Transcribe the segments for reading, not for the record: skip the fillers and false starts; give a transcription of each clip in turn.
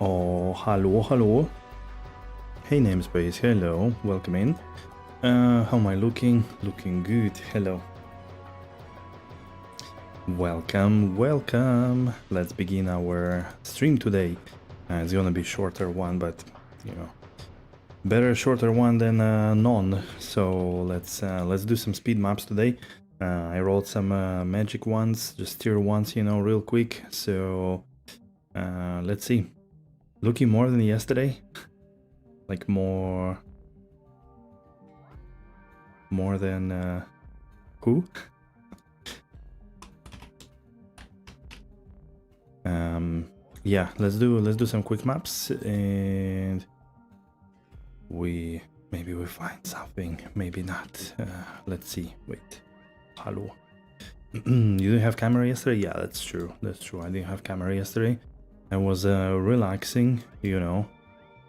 Oh, hello, hello. Hey, namespace, hello, welcome in. How am I looking? Looking good, hello. Welcome, welcome. Let's begin our stream today. It's gonna be shorter one, but, you know, better a shorter one than none. So let's do some speed maps today. I rolled some magic ones, just tier ones, you know, real quick. So let's see. Looking more than yesterday. Like more than who? Yeah, let's do some quick maps, and maybe we find something, maybe not. Let's see. Wait, hello. You didn't have camera yesterday? Yeah, that's true. That's true. I didn't have camera yesterday. I was relaxing, you know,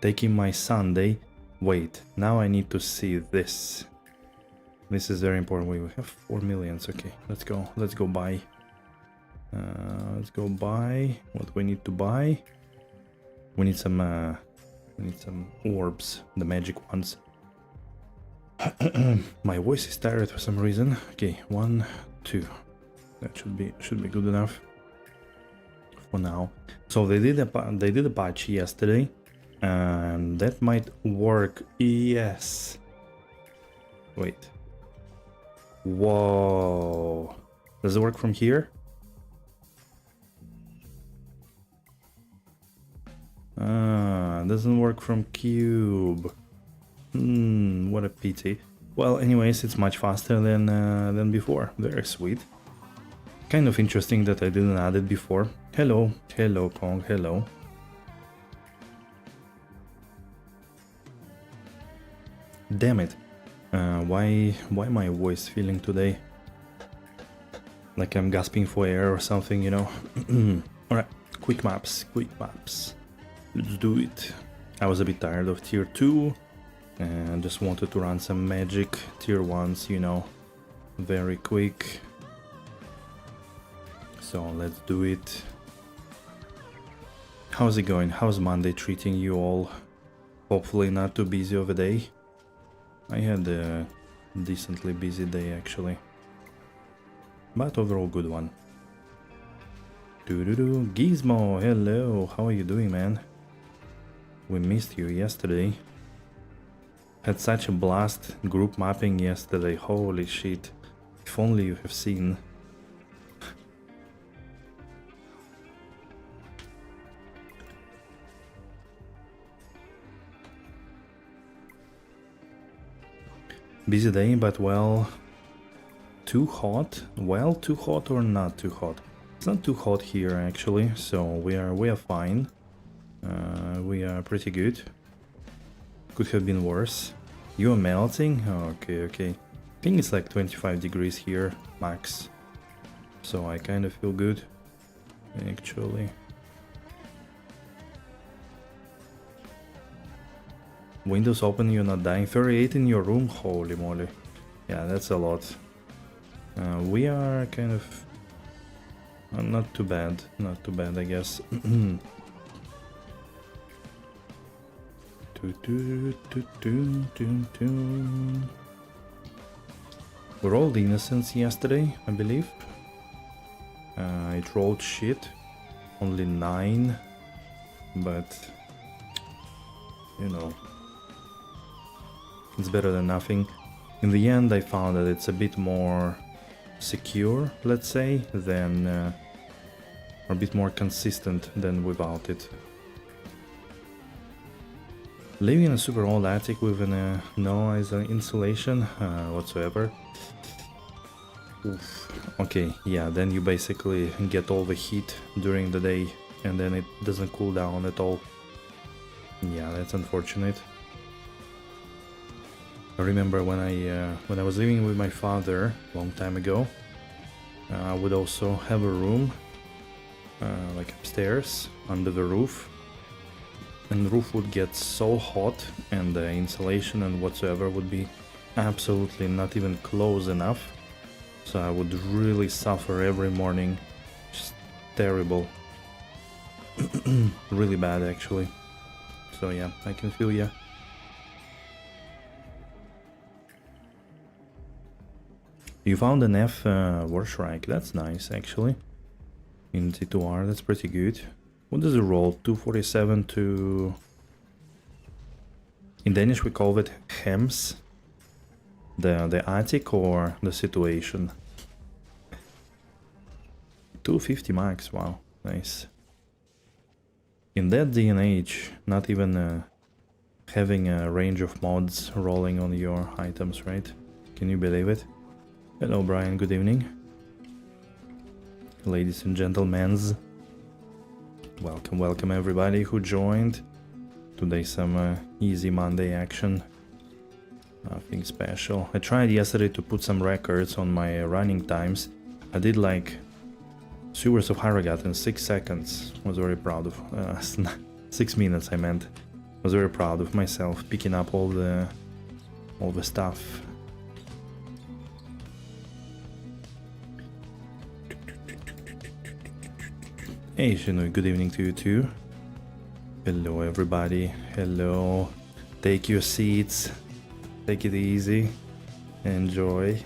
taking my Sunday. Wait, now I need to see this. This is very important. We have 4 millions. Okay, let's go. Let's go buy. Let's go buy what we need to buy. We need some orbs, the magic ones. My voice is tired for some reason. Okay, 1, 2. That should be good enough for now. So they did a patch yesterday, and that might work. Yes. Wait. Whoa. Does it work from here? Doesn't work from cube. What a pity. Well, anyways, it's much faster than before. Very sweet. Kind of interesting that I didn't add it before. Hello, hello, Kong, hello. Damn it. Why my voice feeling today? Like I'm gasping for air or something, you know? Alright, quick maps. Let's do it. I was a bit tired of tier 2 and just wanted to run some magic tier 1s, you know, very quick. So let's do it. How's it going? How's Monday treating you all? Hopefully not too busy of a day. I had a decently busy day actually, but overall good one. Gizmo, hello, how are you doing, man? We missed you yesterday. Had such a blast group mapping yesterday, holy shit. If only you have seen. Busy day, but well, too hot? Well, too hot or not too hot? It's not too hot here actually, so we are fine. We are pretty good. Could have been worse. You are melting? Okay. I think it's like 25 degrees here, max. So I kind of feel good, actually. Windows open, you're not dying. 38 in your room? Holy moly. Yeah, that's a lot. We are kind of... not too bad, I guess. We rolled innocence yesterday, I believe. It rolled shit, only 9, but you know, it's better than nothing. In the end, I found that it's a bit more secure, let's say, than or a bit more consistent than without it. Living in a super old attic with no insulation whatsoever. Oof. Okay, yeah, then you basically get all the heat during the day and then it doesn't cool down at all. Yeah, that's unfortunate. I remember when I was living with my father a long time ago, I would also have a room like upstairs under the roof. And the roof would get so hot and the insulation and whatsoever would be absolutely not even close enough. So I would really suffer every morning. Just terrible. Really bad actually. So yeah, I can feel ya. You found an F Warstrike, that's nice actually. In T2R, that's pretty good. What does it roll? 247 to... In Danish we call it hems. The attic or the situation. 250 max, wow, nice. In that day and age, not even having a range of mods rolling on your items, right? Can you believe it? Hello Brian, good evening. Ladies and gentlemen, welcome everybody who joined. Today some easy Monday action. Nothing special. I tried yesterday to put some records on my running times. I did like Sewers of Harrogate in 6 seconds. Was very proud of 6 minutes I meant. Was very proud of myself picking up all the stuff. Hey Shinui, good evening to you too. Hello everybody, hello. Take your seats, take it easy, enjoy.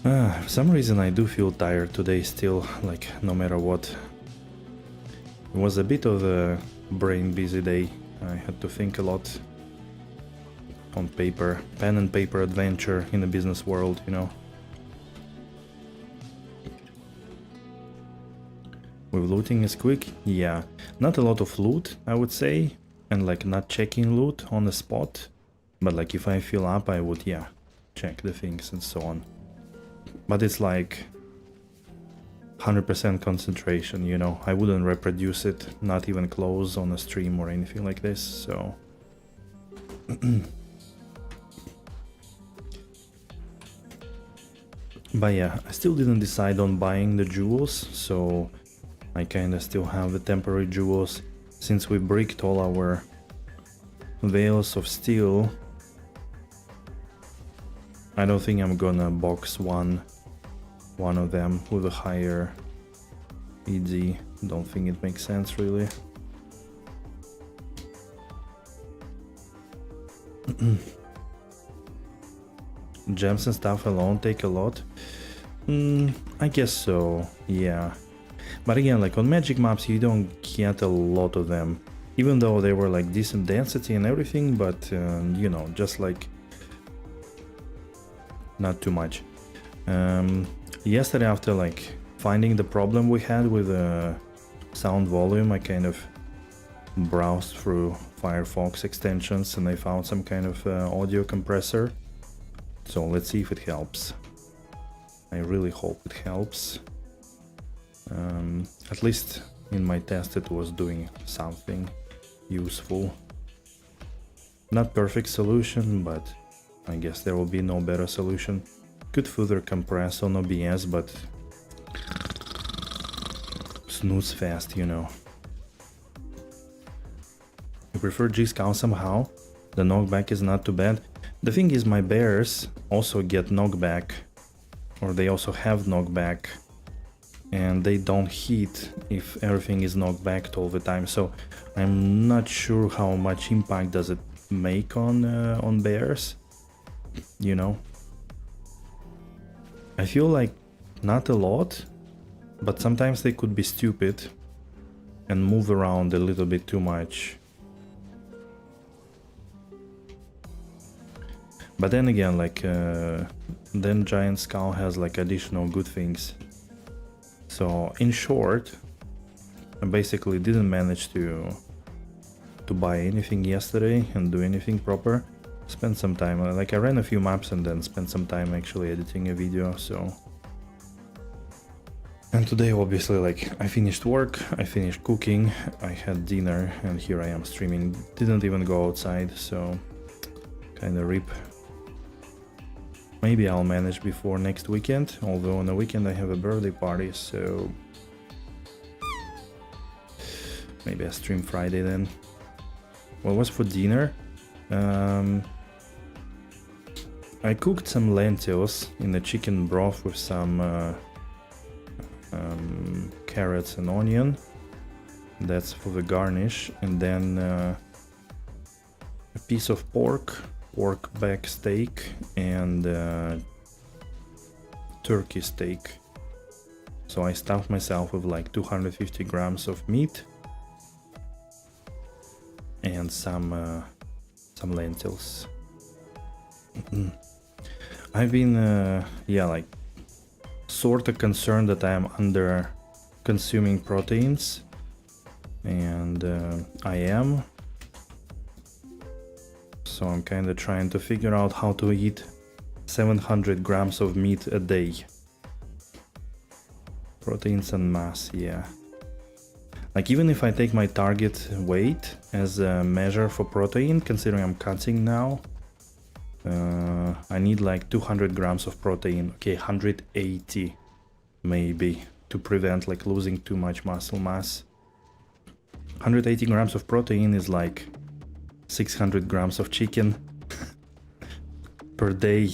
For some reason I do feel tired today still, like no matter what. It was a bit of a brain busy day. I had to think a lot on paper, pen and paper adventure in the business world, you know. With looting is quick? Yeah, not a lot of loot I would say, and like not checking loot on the spot, but like if I fill up I would, yeah, check the things and so on. But it's like 100% concentration, you know, I wouldn't reproduce it, not even close on a stream or anything like this, so... But yeah, I still didn't decide on buying the jewels, so I kinda still have the temporary jewels. Since we bricked all our veils of steel, I don't think I'm gonna box one of them with a higher ED. Don't think it makes sense really. Gems and stuff alone take a lot? I guess so, yeah. But again, like on magic maps you don't get a lot of them. Even though they were like decent density and everything, but you know, just like not too much. Yesterday after like finding the problem we had with the sound volume, I kind of browsed through Firefox extensions and I found some kind of audio compressor. So let's see if it helps. I really hope it helps. At least in my test it was doing something useful. Not perfect solution, but I guess there will be no better solution. Could further compress on OBS, but snooze fast, you know. I prefer G-Scout somehow. The knockback is not too bad. The thing is my bears also get knockback, or they also have knockback, and they don't hit if everything is knocked back all the time. So I'm not sure how much impact does it make on bears, you know. I feel like not a lot, but sometimes they could be stupid and move around a little bit too much. But then again, like then Giant Skull has like additional good things. So in short, I basically didn't manage to buy anything yesterday and do anything proper. Spent some time, like I ran a few maps and then spent some time actually editing a video, so... And today obviously like I finished work, I finished cooking, I had dinner and here I am streaming. Didn't even go outside, so kinda rip. Maybe I'll manage before next weekend, although on the weekend I have a birthday party, so... Maybe I stream Friday then. What was for dinner? I cooked some lentils in the chicken broth with some carrots and onion. That's for the garnish. And then a piece of pork back steak, and turkey steak. So I stuffed myself with like 250 grams of meat and some lentils. I've been like sort of concerned that I am under consuming proteins, and I am. So I'm kind of trying to figure out how to eat 700 grams of meat a day. Proteins and mass, yeah. Like even if I take my target weight as a measure for protein, considering I'm cutting now, I need like 200 grams of protein, okay, 180 maybe, to prevent like losing too much muscle mass. 180 grams of protein is like 600 grams of chicken per day.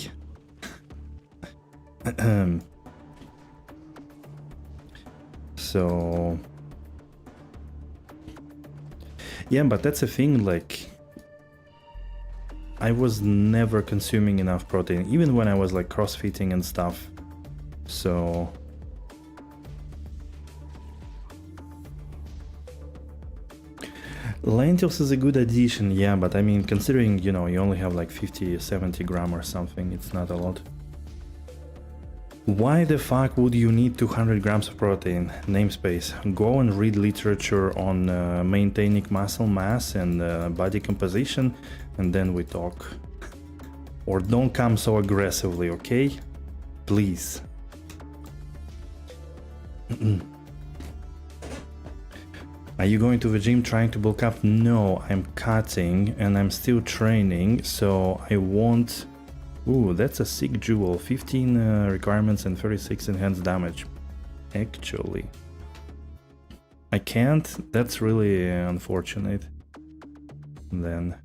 So yeah, but that's a thing, like I was never consuming enough protein, even when I was like crossfitting and stuff. So lentils is a good addition, yeah, but I mean, considering, you know, you only have like 50-70 gram or something, it's not a lot. Why the fuck would you need 200 grams of protein? Namespace. Go and read literature on maintaining muscle mass and body composition, and then we talk. Or don't come so aggressively, okay? Please. Are you going to the gym trying to bulk up? No, I'm cutting and I'm still training, so I won't... Ooh, that's a sick jewel. 15 requirements and 36 enhanced damage. Actually. I can't? That's really unfortunate. Then...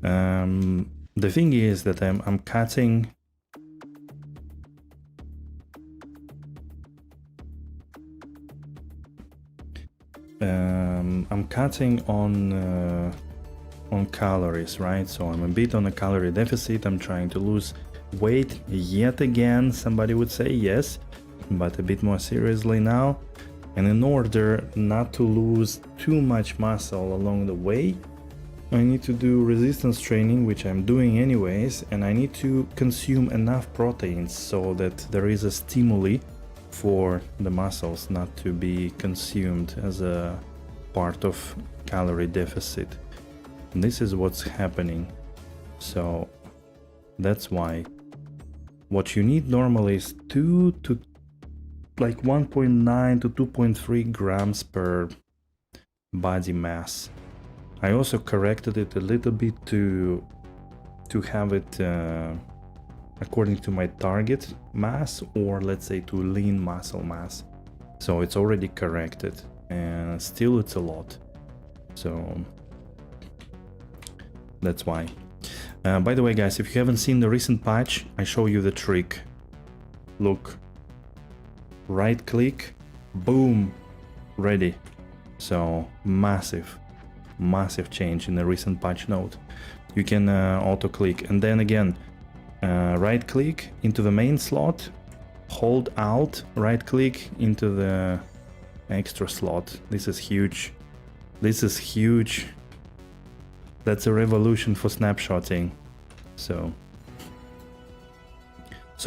the thing is that I'm cutting... I'm cutting on calories, right? So I'm a bit on a calorie deficit. I'm trying to lose weight yet again, somebody would say, yes, but a bit more seriously now. And in order not to lose too much muscle along the way, I need to do resistance training, which I'm doing anyways, and I need to consume enough proteins so that there is a stimuli for the muscles not to be consumed as a part of calorie deficit. And this is what's happening. So that's why what you need normally is 2 to like 1.9 to 2.3 grams per body mass. I also corrected it a little bit to have it according to my target mass, or let's say to lean muscle mass. So it's already corrected, and still it's a lot. So that's why. By the way, guys, if you haven't seen the recent patch, I show you the trick. Look, right click, boom, ready. So massive change in the recent patch note. You can auto click, and then again, right click into the main slot, hold Alt, right click into the extra slot. This is huge. This is huge. That's a revolution for snapshotting. So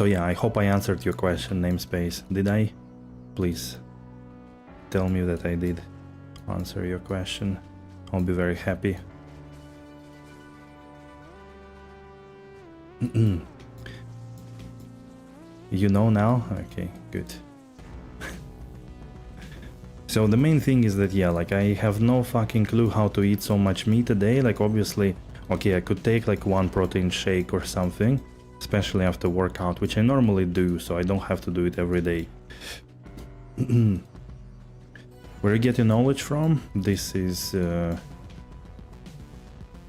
yeah, I hope I answered your question, namespace. Did I? Please tell me that I did answer your question. I'll be very happy. You know now? Okay, good. So the main thing is that, yeah, like I have no fucking clue how to eat so much meat a day. Like obviously, okay, I could take like one protein shake or something, especially after workout, which I normally do, so I don't have to do it every day. Where you get your knowledge from? This is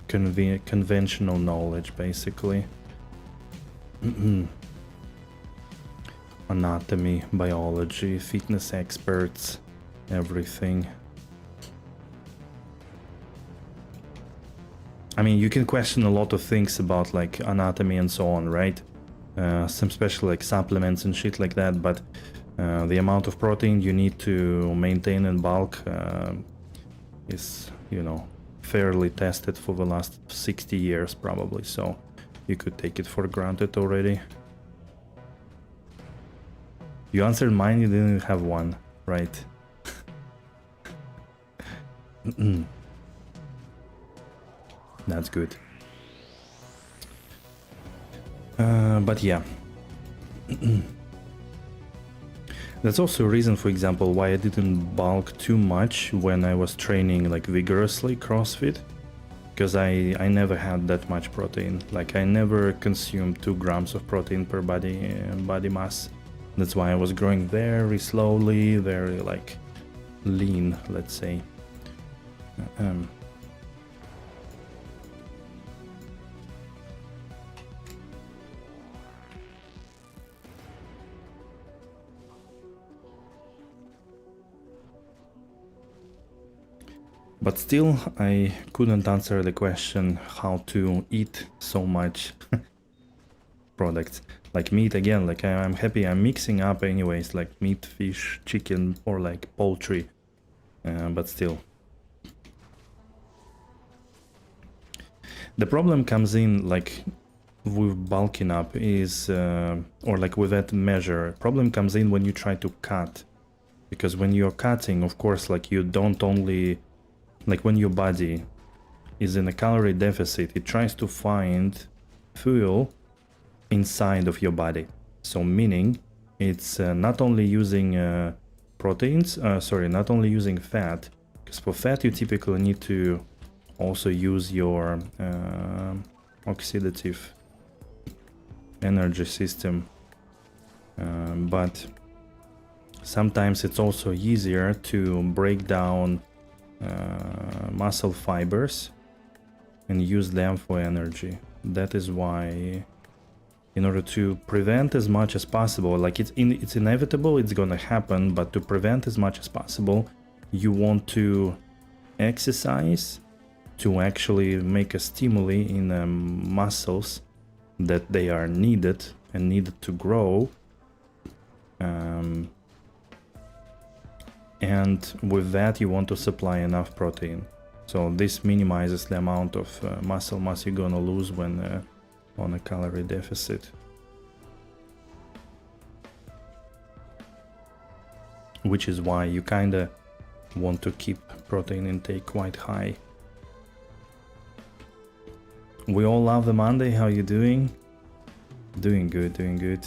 conventional knowledge, basically. On anatomy, biology, fitness experts, everything. I mean, you can question a lot of things about like anatomy and so on, right? Some special like supplements and shit like that, but the amount of protein you need to maintain in bulk is, you know, fairly tested for the last 60 years probably, so you could take it for granted already. You answered mine, you didn't have one, right? That's good. But yeah. That's also a reason, for example, why I didn't bulk too much when I was training like vigorously CrossFit. Because I never had that much protein. Like I never consumed 2 grams of protein per body mass. That's why I was growing very slowly, very like lean, let's say. But still, I couldn't answer the question how to eat so much products. Like meat again, like I'm happy I'm mixing up anyways, like meat, fish, chicken, or like poultry, but still. The problem comes in like with bulking up is, or like with that measure, problem comes in when you try to cut. Because when you're cutting, of course, like you don't only, like when your body is in a calorie deficit, it tries to find fuel inside of your body. So meaning it's not only using proteins, not only using fat, because for fat you typically need to also use your oxidative energy system, but sometimes it's also easier to break down muscle fibers and use them for energy. That is why, in order to prevent as much as possible, like it's inevitable, it's gonna happen, but to prevent as much as possible, you want to exercise to actually make a stimuli in muscles that they are needed and needed to grow. And with that you want to supply enough protein. So this minimizes the amount of muscle mass you're gonna lose when on a calorie deficit. Which is why you kinda want to keep protein intake quite high. We all love the Monday, how you doing? Doing good, doing good.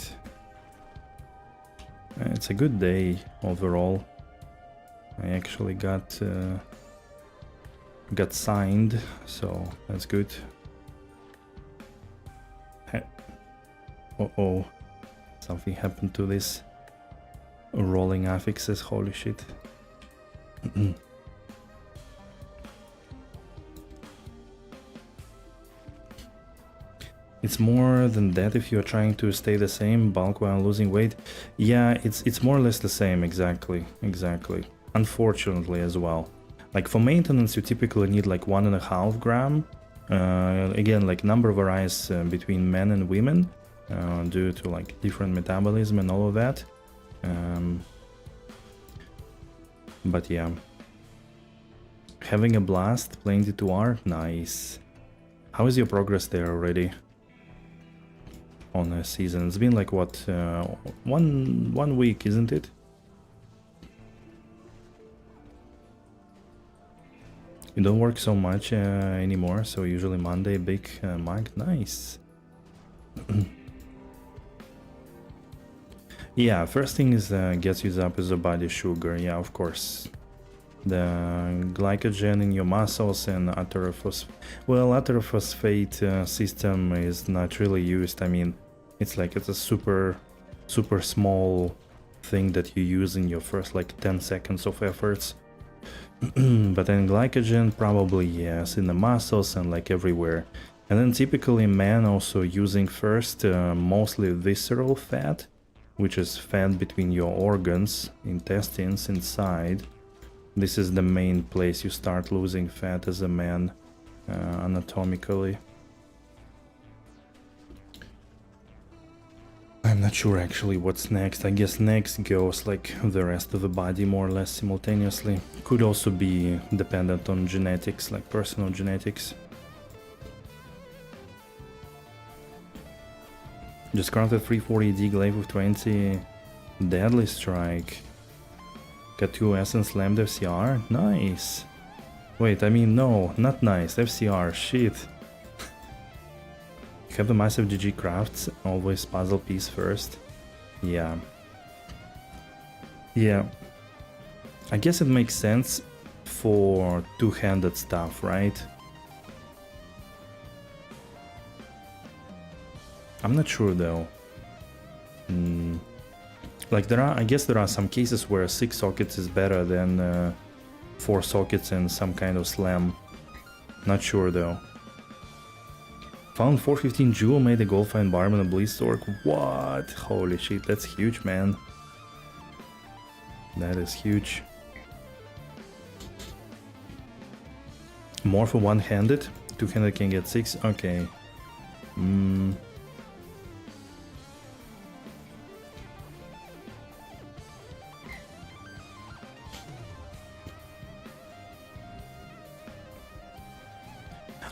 It's a good day overall. I actually got signed, so that's good. Uh-oh, something happened to this rolling affixes, holy shit. It's more than that if you're trying to stay the same bulk while losing weight. Yeah, it's more or less the same, exactly. Unfortunately as well. Like for maintenance you typically need like 1.5 gram. Again, like number varies between men and women due to like different metabolism and all of that. But yeah, having a blast playing D2R, nice. How is your progress there already on a season? It's been like what, one week, isn't it? You don't work so much anymore, so usually Monday, big mug, nice. Yeah, first thing is gets used up is the body sugar, yeah, of course. The glycogen in your muscles and atherosphate system is not really used. I mean, it's a super small thing that you use in your first like 10 seconds of efforts. But then glycogen, probably yes, in the muscles and like everywhere. And then typically men also using first mostly visceral fat, which is fed between your organs, intestines, inside. This is the main place you start losing fat as a man, anatomically. I'm not sure actually what's next. I guess next goes like the rest of the body more or less simultaneously. Could also be dependent on genetics, like personal genetics. Just crafted 340D glaive with 20 deadly strike. Got 2 essence slammed FCR. Nice. Wait, I mean no, not nice. FCR, shit. Have the massive GG crafts, always puzzle piece first. Yeah. Yeah. I guess it makes sense for two-handed stuff, right? I'm not sure though. Like I guess there are some cases where 6 sockets is better than 4 sockets and some kind of slam. Not sure though. Found 415 jewel, made a gold fine barb and a bleed stork. What? Holy shit, that's huge, man. That is huge. More for one-handed? Two-handed can get 6? Okay.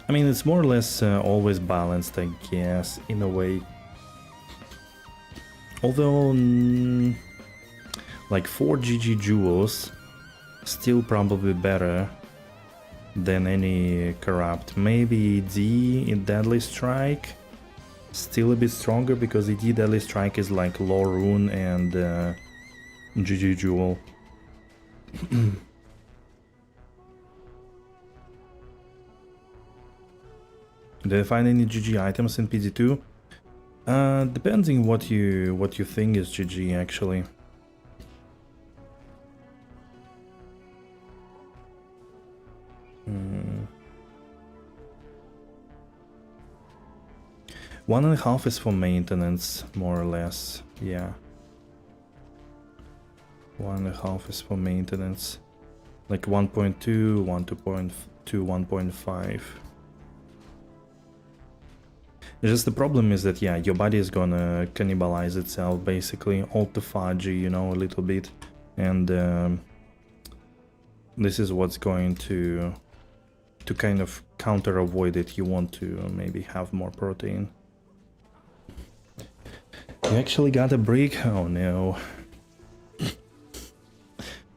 I mean, it's more or less always balanced, I guess, in a way. Although, like 4 GG jewels, still probably better than any corrupt. Maybe D in Deadly Strike, still a bit stronger, because ED Deadly Strike is like low rune and GG jewel. Did I find any GG items in PD2? Depending what you think is GG actually. One and a half is for maintenance, more or less. Yeah. 1.5 is for maintenance. Like 1.2, 1.2, 1.5. Just the problem is that, yeah, your body is gonna cannibalize itself, basically, autophagy, you know, a little bit, and this is what's going to kind of counter-avoid it. You want to maybe have more protein. You actually got a brick? Oh no.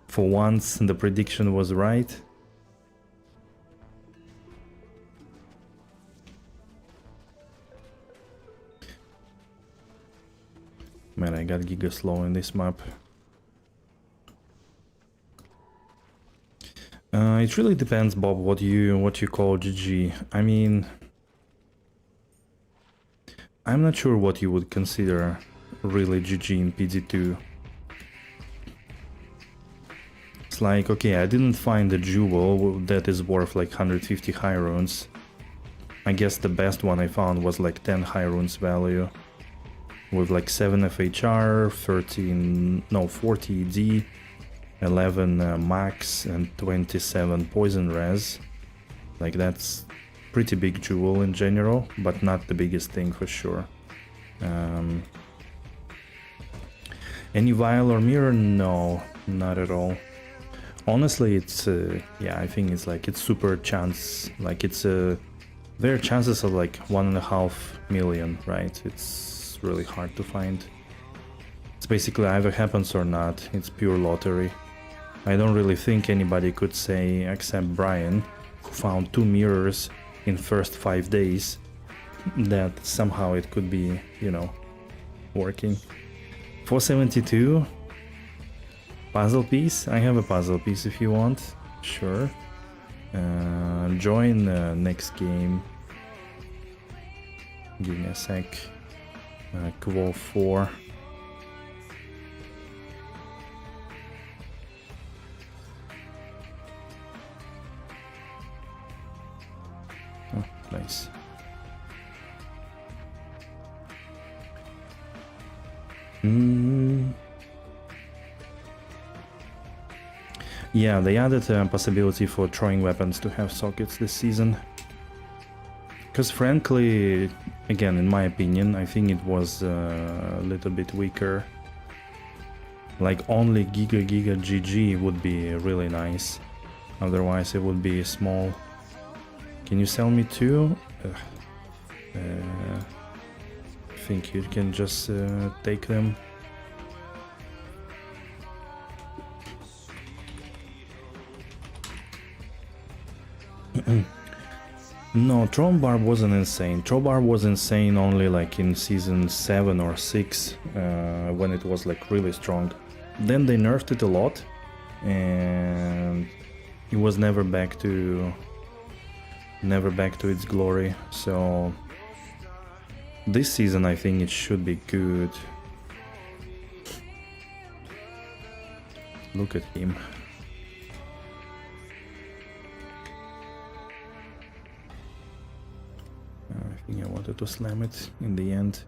For once, the prediction was right. Man, I got giga slow in this map. It really depends, Bob, what you call GG. I mean, I'm not sure what you would consider really GG in PD2. It's like, okay, I didn't find a jewel that is worth like 150 high runes. I guess the best one I found was like 10 high runes value, with like 7 FHR, 40 ED, 11 max, and 27 poison res. Like, that's pretty big jewel in general, but not the biggest thing for sure. Any vial or mirror? No, not at all. Honestly, it's yeah, I think it's like, it's super chance, like it's there are chances of like 1.5 million, right? It's really hard to find. It's basically either happens or not. It's pure lottery. I don't really think anybody could say, except Brian, who found 2 mirrors in first 5 days, that somehow it could be, you know, working. 472 puzzle piece. I have a puzzle piece if you want. Sure. Join next game. Give me a sec. Quo 4. Oh, nice. Yeah, they added a possibility for throwing weapons to have sockets this season. Because frankly, again, in my opinion, I think it was a little bit weaker. Like only Giga GG would be really nice. Otherwise it would be small. Can you sell me two? I think you can just take them. No, Trombar wasn't insane. Trombar was insane only like in season 7 or 6 when it was like really strong. Then they nerfed it a lot and it was never back to its glory. So this season I think it should be good. Look at him. I think I wanted to slam it in the end.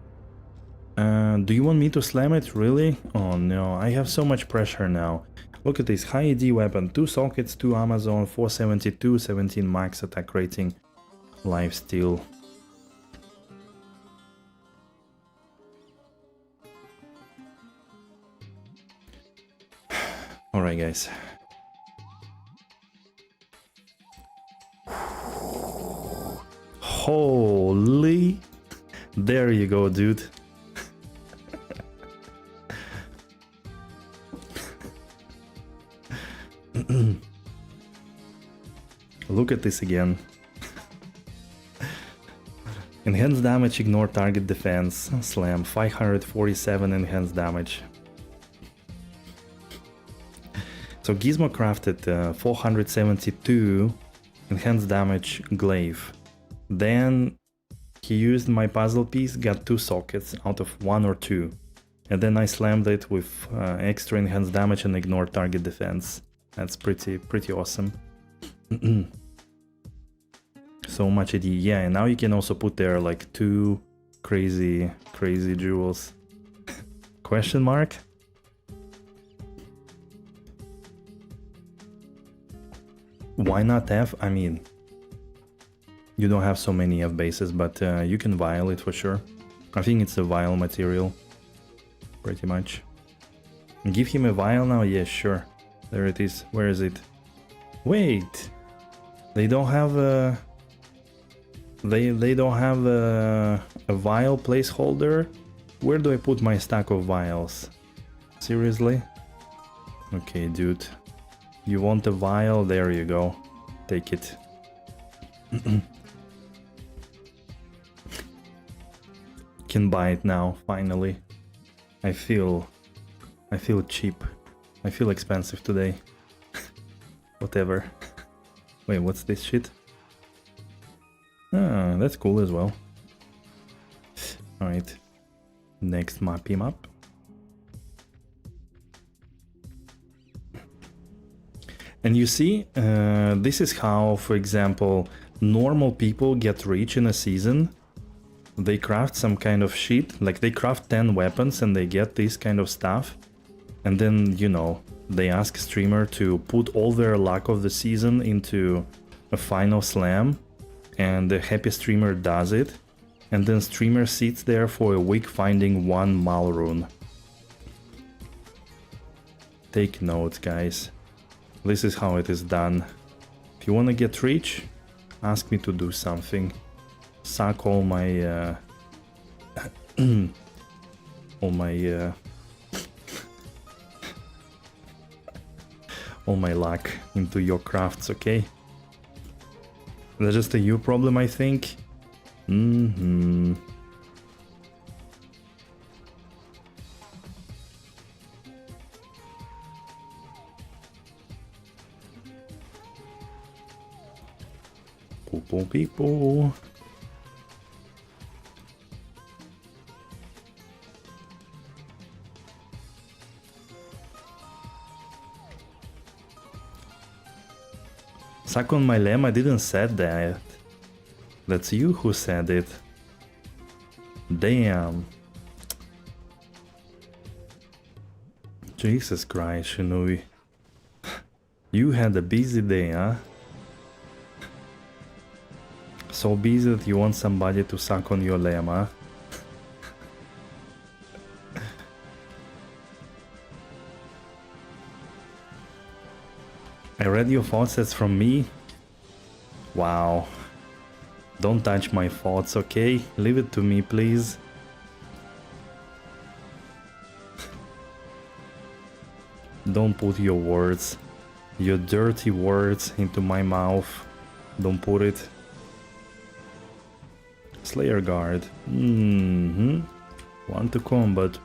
Do you want me to slam it? Really? Oh no, I have so much pressure now. Look at this, high AD weapon, 2 sockets, 2 Amazon, 472, 17 max attack rating, lifesteal. Alright guys. Holy, there you go, dude. Look at this again. Enhanced damage, ignore target defense, slam, 547 enhanced damage. So Gizmo crafted 472 enhanced damage glaive. Then he used my puzzle piece, got 2 sockets out of 1 or 2. And then I slammed it with extra enhanced damage and ignore target defense. That's pretty awesome. So much AD. Yeah, and now you can also put there like 2 crazy jewels. Question mark? Why not F? I mean, you don't have so many F bases, but you can vial it for sure. I think it's a vial material, pretty much. Give him a vial now? Yes, sure. There it is. Where is it? Wait, they don't have a... They don't have a vial placeholder? Where do I put my stack of vials? Seriously? Okay, dude. You want a vial? There you go. Take it. Can buy it now, finally. I feel cheap. I feel expensive today. Whatever. Wait, what's this shit? Ah, that's cool as well. Alright. Next mappy map. And you see, this is how, for example, normal people get rich in a season. They craft some kind of shit, like they craft 10 weapons and they get this kind of stuff. And then, you know, they ask streamer to put all their luck of the season into a final slam. And the happy streamer does it. And then streamer sits there for a week finding 1 Mal rune. Take notes, guys. This is how it is done. If you want to get rich, ask me to do something. Suck all my all my luck into your crafts, okay? That's just a you problem, I think. People. Suck on my lamb, I didn't said that. That's you who said it. Damn. Jesus Christ, Shinui. You had a busy day, huh? So busy that you want somebody to suck on your lemma. I read your thoughts, that's from me. Wow. Don't touch my thoughts, okay? Leave it to me, please. Don't put your words, your dirty words into my mouth. Don't put it. Slayer guard. Want to combat.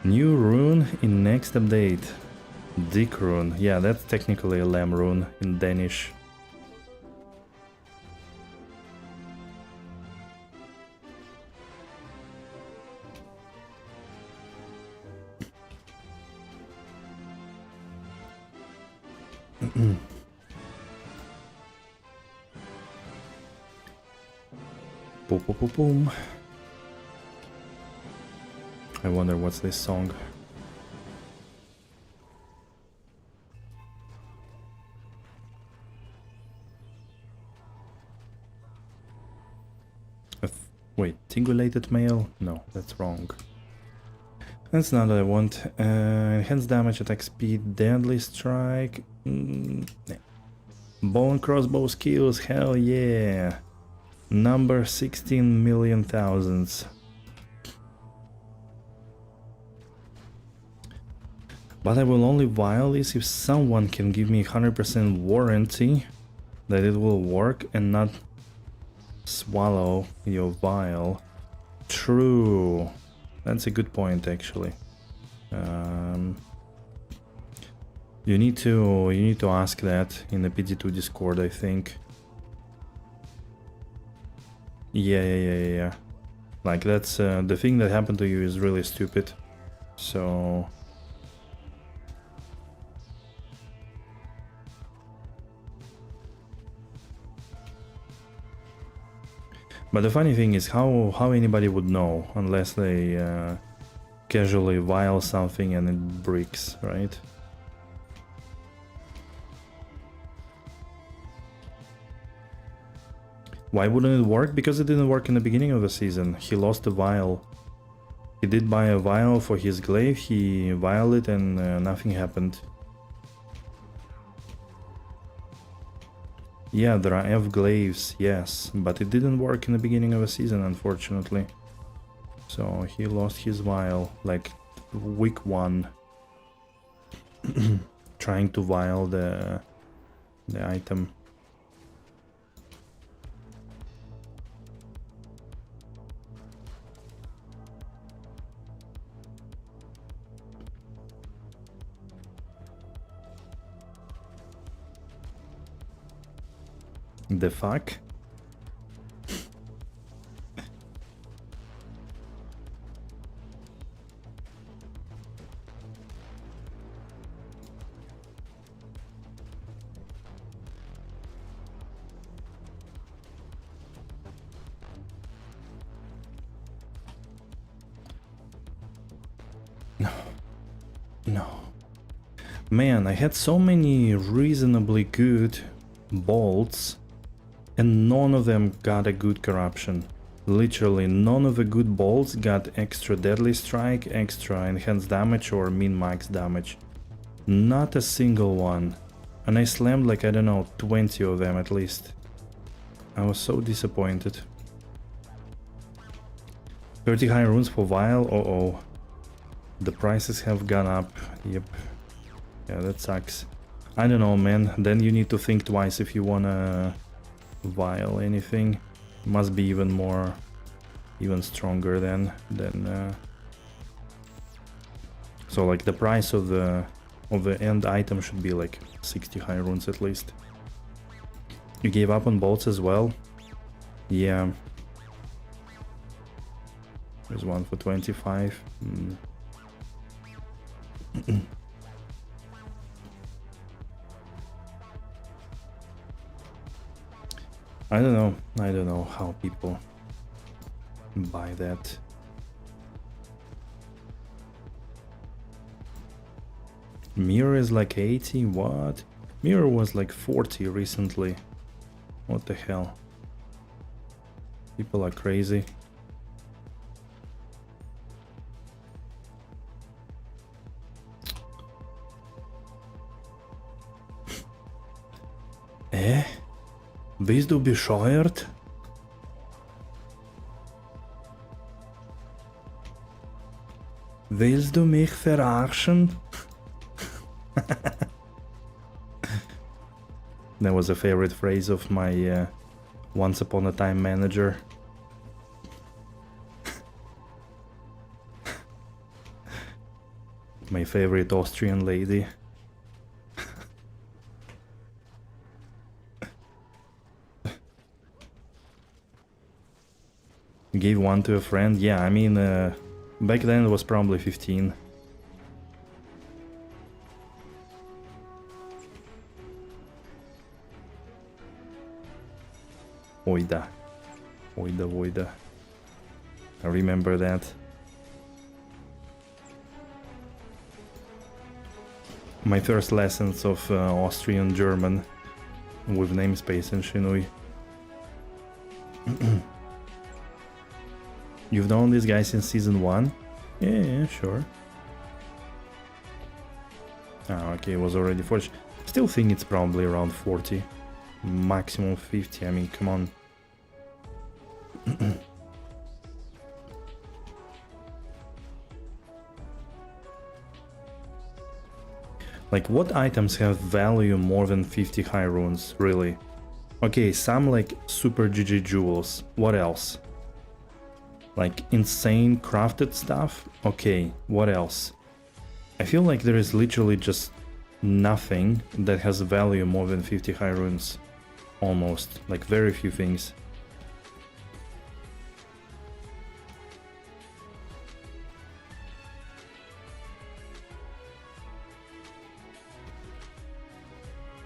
New rune in next update. Dick rune. Yeah, that's technically a lamb rune in Danish. Boom, boom, boom, boom. I wonder what's this song. Wait, tingulated mail? No, that's wrong. That's not what I want. Enhanced damage, attack speed, deadly strike. Bow and crossbow skills, hell yeah. Number 16 million thousands. But I will only vial this if someone can give me 100% warranty that it will work and not swallow your vial. True. That's a good point, actually. You need to ask that in the PD2 Discord, I think. Yeah. Like that's the thing that happened to you is really stupid. So. But the funny thing is how anybody would know unless they casually vial something and it breaks, right? Why wouldn't it work? Because it didn't work in the beginning of the season. He lost a vial. He did buy a vial for his glaive, he vialed it and nothing happened. Yeah, there are F glaives, yes, but it didn't work in the beginning of the season, unfortunately. So he lost his vial, like week 1, trying to vial the item. The fuck? No. Man, I had so many reasonably good bolts and none of them got a good corruption. Literally none of the good bolts got extra deadly strike, extra enhanced damage or min max damage. Not a single one. And I slammed like, I don't know, 20 of them at least. I was so disappointed. 30 high runes for vial, uh-oh. The prices have gone up, yep. Yeah, that sucks. I don't know, man, then you need to think twice if you wanna vial anything. Must be even stronger than so like the price of the end item should be like 60 high runes at least. You gave up on bolts as well? Yeah. There's one for 25. I don't know how people buy that. Mirror is like 80, what? Mirror was like 40 recently. What the hell? People are crazy. Bist du bescheuert? Willst du mich verarschen? That was a favorite phrase of my once upon a time manager. My favorite Austrian lady. Gave one to a friend? Yeah, I mean, back then it was probably 15. Oida. Oida, oida. I remember that. My first lessons of Austrian German with namespace and Shinui. You've known this guy since season 1? Yeah, sure. Ah, okay, it was already 40. Still think it's probably around 40. Maximum 50, I mean, come on. Like, what items have value more than 50 high runes, really? Okay, some like super GG jewels. What else? Like insane crafted stuff? Okay, what else? I feel like there is literally just nothing that has value more than 50 high runes. Almost. Like very few things.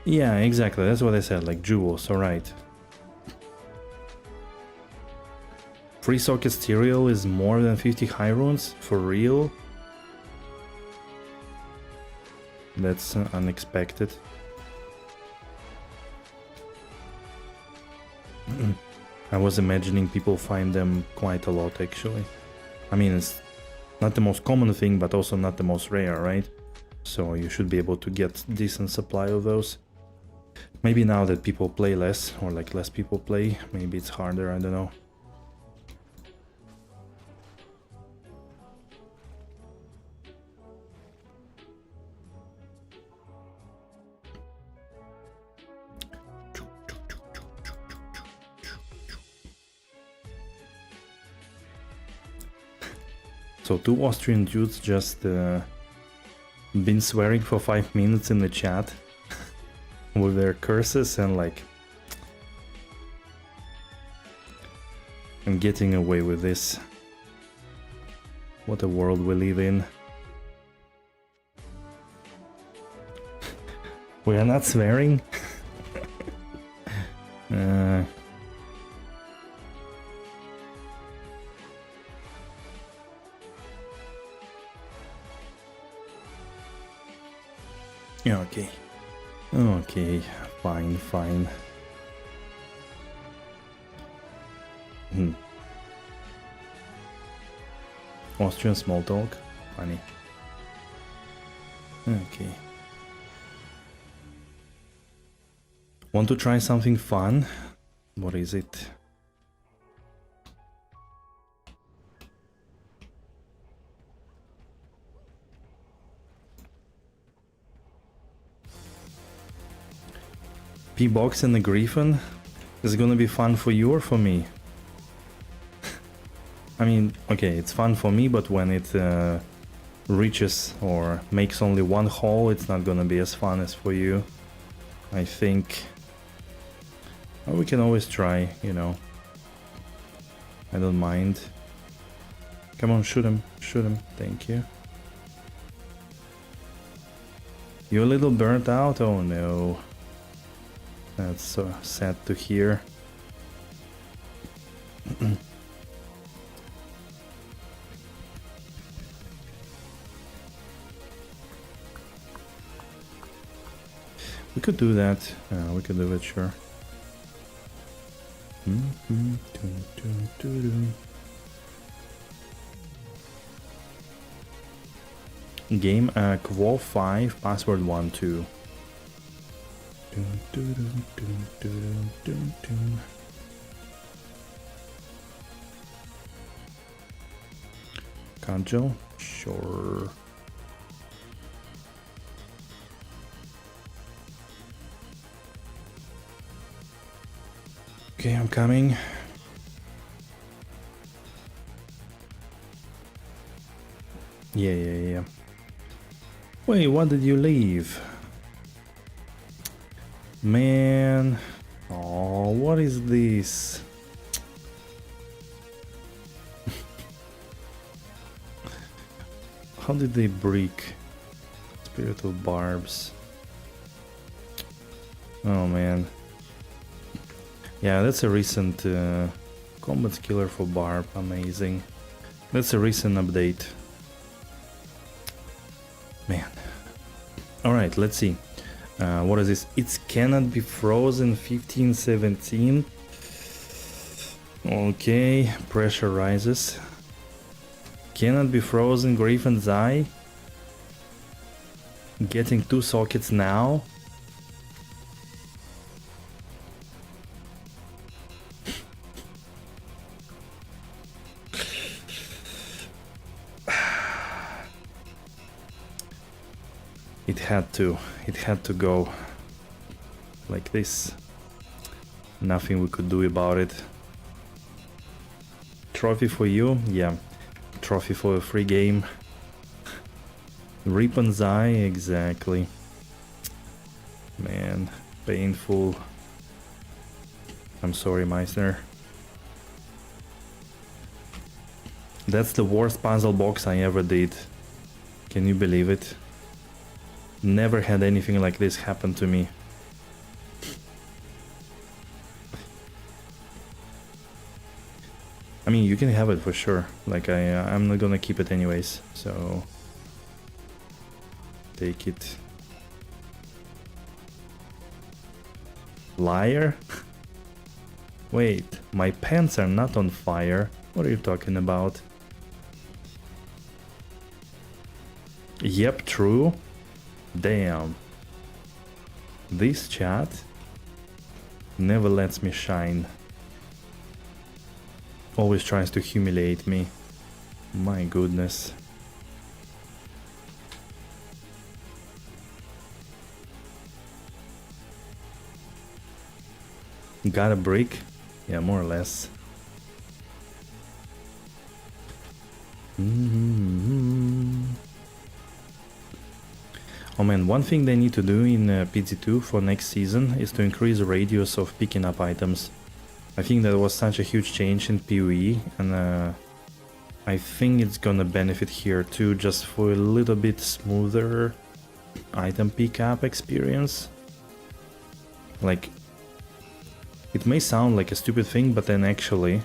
Yeah, exactly. That's what I said, like jewels, alright. Free socket stereo is more than 50 high runes? For real? That's unexpected. I was imagining people find them quite a lot, actually. I mean, it's not the most common thing, but also not the most rare, right? So you should be able to get decent supply of those. Maybe now that people play less, or like less people play, maybe it's harder, I don't know. So two Austrian dudes just been swearing for 5 minutes in the chat with their curses and like... and getting away with this. What a world we live in. We are not swearing. Yeah, okay. Okay, fine, fine. Austrian small talk? Funny. Okay. Want to try something fun? What is it? P-Box and the Griffin? Is it gonna be fun for you or for me? I mean, okay, it's fun for me, but when it reaches or makes only one hole, it's not gonna be as fun as for you. I think... well, we can always try, you know. I don't mind. Come on, shoot him, thank you. You're a little burnt out? Oh no. That's so sad to hear. We could do that. We could do it, sure. Game Quo 5, password 12. Kanjo? Sure. Okay, I'm coming. Yeah. Wait, why did you leave? Man. Oh, what is this? How did they break? Spirit of Barbs. Oh man. Yeah, that's a recent combat killer for Barb. Amazing. That's a recent update. Man. Alright, let's see. What is this? It cannot be frozen 1517. Okay, pressure rises. Cannot be frozen Griffin's Eye. Getting 2 sockets now. It had to go like this. Nothing we could do about it. Trophy for you? Yeah. Trophy for a free game. Rippon's Eye, exactly. Man, painful. I'm sorry, Meissner. That's the worst puzzle box I ever did. Can you believe it? Never had anything like this happen to me. I mean, you can have it for sure. Like I'm not gonna keep it anyways, so take it. Liar? Wait, my pants are not on fire. What are you talking about? Yep, true. Damn. This chat never lets me shine. Always tries to humiliate me. My goodness. Got a brick? Yeah, more or less. Oh man, one thing they need to do in PD2 for next season is to increase the radius of picking up items. I think that was such a huge change in PoE, and I think it's gonna benefit here too, just for a little bit smoother item pickup experience. Like, it may sound like a stupid thing, but then actually,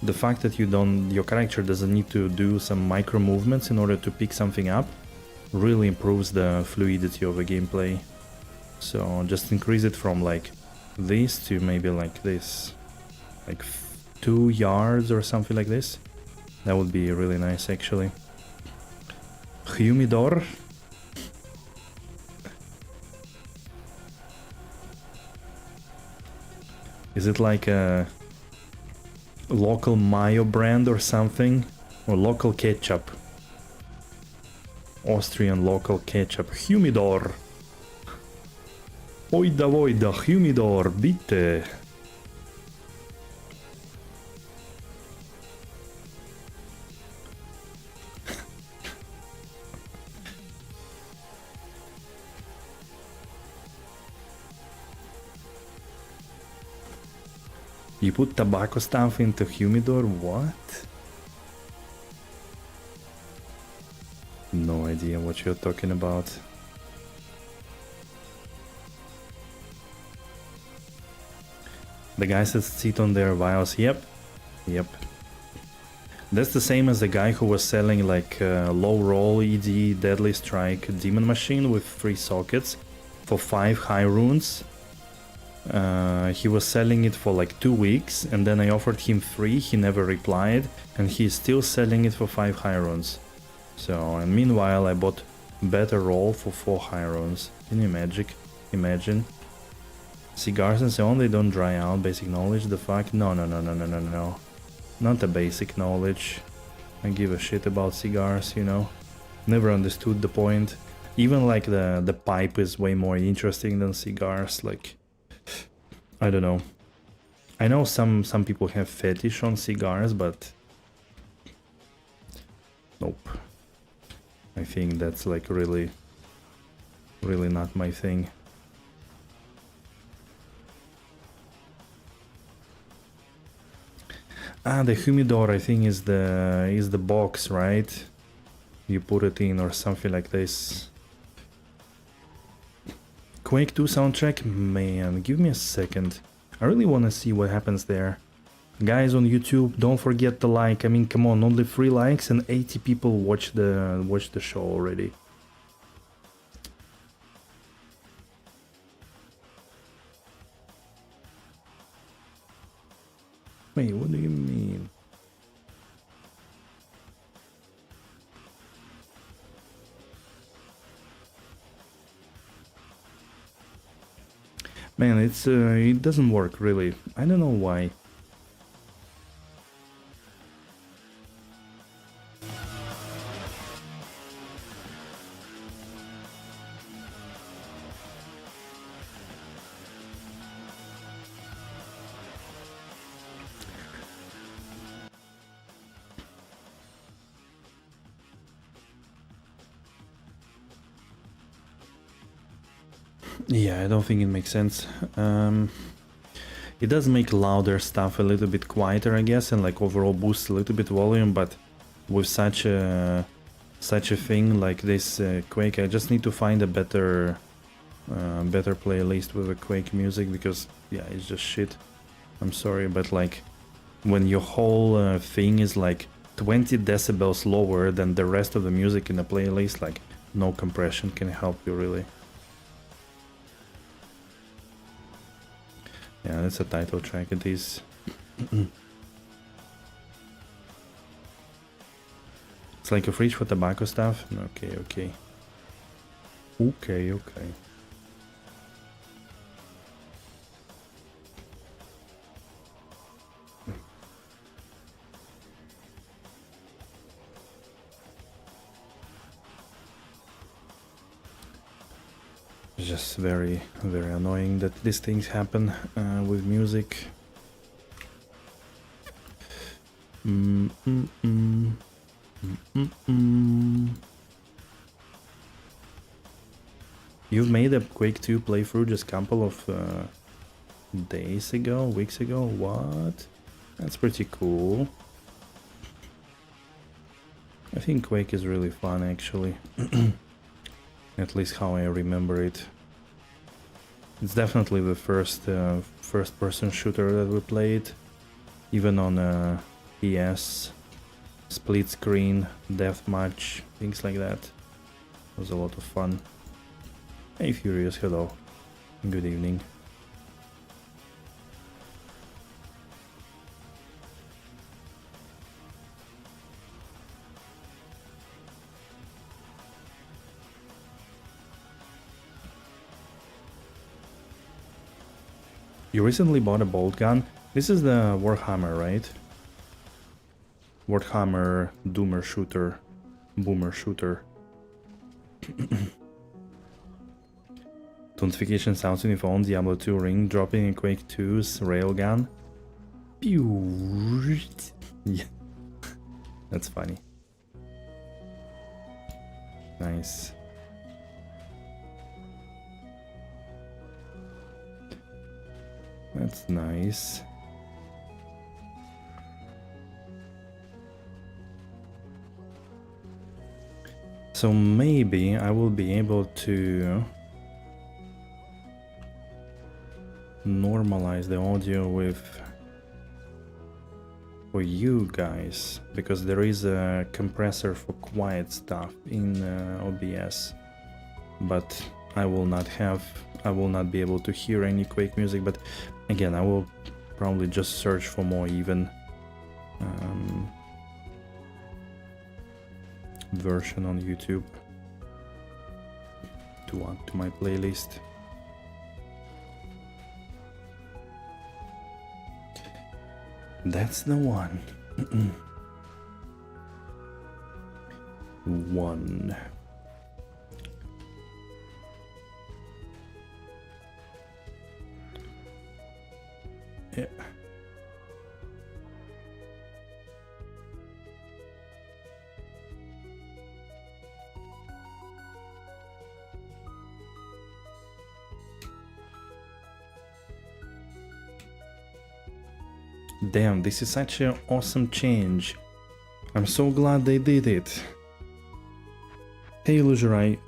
the fact that your character doesn't need to do some micro movements in order to pick something up really improves the fluidity of the gameplay. So just increase it from like this to maybe like this, like 2 yards or something like this. That would be really nice actually. Humidor. Is it like a local mayo brand or something? Or local ketchup? Austrian local ketchup. Humidor. Oida, humidor, bitte. You put tobacco stuff into humidor? What? No idea what you're talking about. The guys that sit on their vials, yep. That's the same as the guy who was selling like low roll ED Deadly Strike Demon Machine with 3 sockets for 5 high runes. He was selling it for like 2 weeks, and then I offered him 3, he never replied, and he's still selling it for 5 high runes. So, and meanwhile I bought better roll for 4 high runes. Can you imagine? Cigars and so on, they don't dry out. Basic knowledge, the fuck? No. Not the basic knowledge. I give a shit about cigars, you know. Never understood the point. Even like the pipe is way more interesting than cigars, like... I don't know. I know some people have fetish on cigars, but... Nope. I think that's like really not my thing. Ah, the humidor I think is the box, right? You put it in or something like this. Quake 2 soundtrack? Man, give me a second. I really want to see what happens there. Guys on YouTube, don't forget to like. I mean, come on, only 3 likes and 80 people watch the show already. Wait, what do you mean? Man, it doesn't work really. I don't know why. Yeah, I don't think it makes sense. It does make louder stuff a little bit quieter, I guess, and like overall boosts a little bit volume, but with such a thing like this Quake, I just need to find a better playlist with the Quake music, because yeah, it's just shit. I'm sorry, but like when your whole thing is like 20 decibels lower than the rest of the music in the playlist, like no compression can help you really. Yeah, that's a title track, it is. It's like a fridge for tobacco stuff? Okay. It's just very annoying that these things happen with music. You've made a Quake 2 playthrough just a couple of days ago, weeks ago? What? That's pretty cool. I think Quake is really fun actually. At least how I remember it. It's definitely the first first-person shooter that we played, even on PS, split screen, deathmatch, things like that. It was a lot of fun. Hey Furious, hello. Good evening. You recently bought a bolt gun. This is the Warhammer, right? Warhammer Doomer Shooter. Boomer Shooter. Notification sounds in your phone. Diablo 2 ring dropping in Quake 2's railgun. Yeah. That's funny. Nice. That's nice. So maybe I will be able to normalize the audio for you guys, because there is a compressor for quiet stuff in OBS, but I will not be able to hear any Quake music, but again, I will probably just search for more even version on YouTube to add to my playlist. That's the one. One. Yeah. Damn, this is such an awesome change. I'm so glad they did it. Hey Illusorai,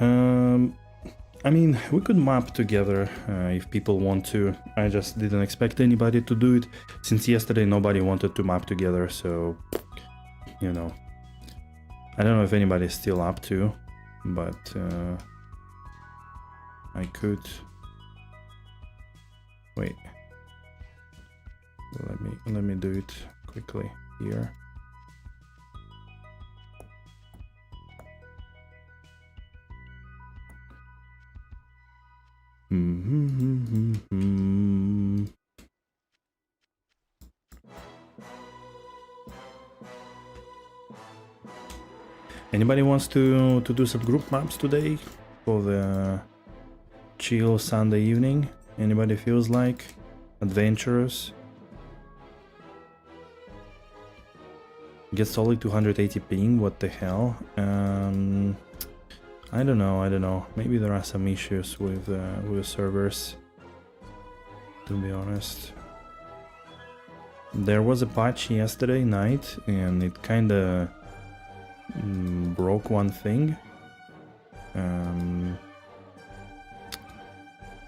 I mean, we could map together if people want to. I just didn't expect anybody to do it. Since yesterday nobody wanted to map together, so, you know. I don't know if anybody's still up to, but I could... Wait. Let me do it quickly here. Anybody wants to do some group maps today for the chill Sunday evening? Anybody feels like adventurous? Get solid 280 ping, what the hell? I don't know. Maybe there are some issues with servers, to be honest. There was a patch yesterday night and it kinda broke one thing.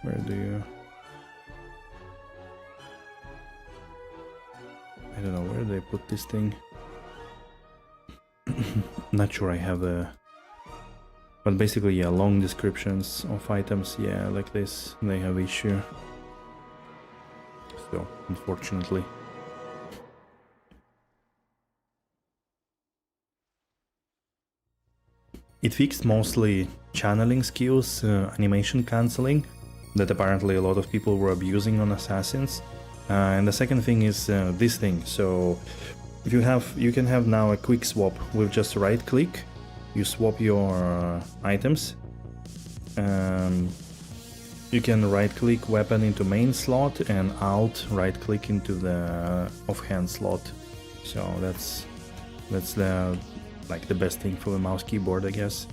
Where do you... I don't know, where did I put this thing? Not sure I have a... But basically, yeah, long descriptions of items, yeah, like this, they have issue. So, unfortunately. It fixed mostly channeling skills, animation cancelling, that apparently a lot of people were abusing on Assassins. And the second thing is this thing, so you can have now a quick swap with just right click. You swap your items. You can right click weapon into main slot and alt right click into the offhand slot. So that's the like the best thing for the mouse keyboard, I guess.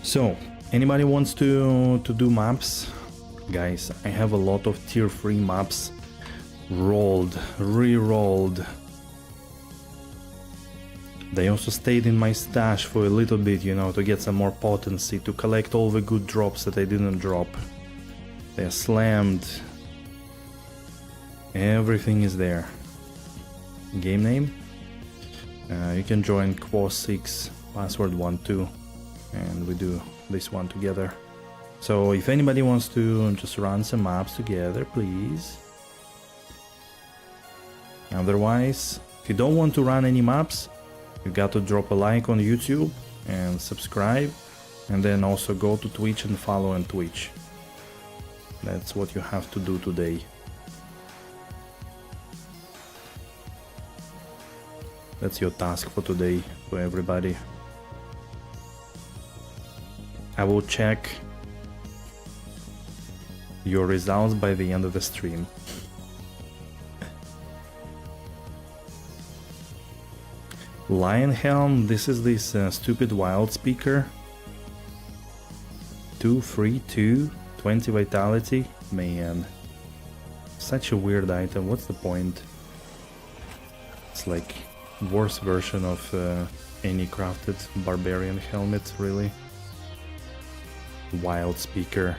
So, anybody wants to do maps? Guys, I have a lot of tier 3 maps re-rolled. They also stayed in my stash for a little bit, you know, to get some more potency, to collect all the good drops that I didn't drop. They're slammed. Everything is there. Game name? You can join Quo6 password 12 and we do this one together. So if anybody wants to just run some maps together, please. Otherwise, if you don't want to run any maps, you got to drop a like on YouTube and subscribe, and then also go to Twitch and follow on Twitch. That's what you have to do today. That's your task for today, for everybody. I will check your results by the end of the stream. Lionhelm, this is this stupid wild speaker. 2, 3, 2, 20 vitality. Man, such a weird item. What's the point? It's like worse version of any crafted barbarian helmet, really. Wild speaker.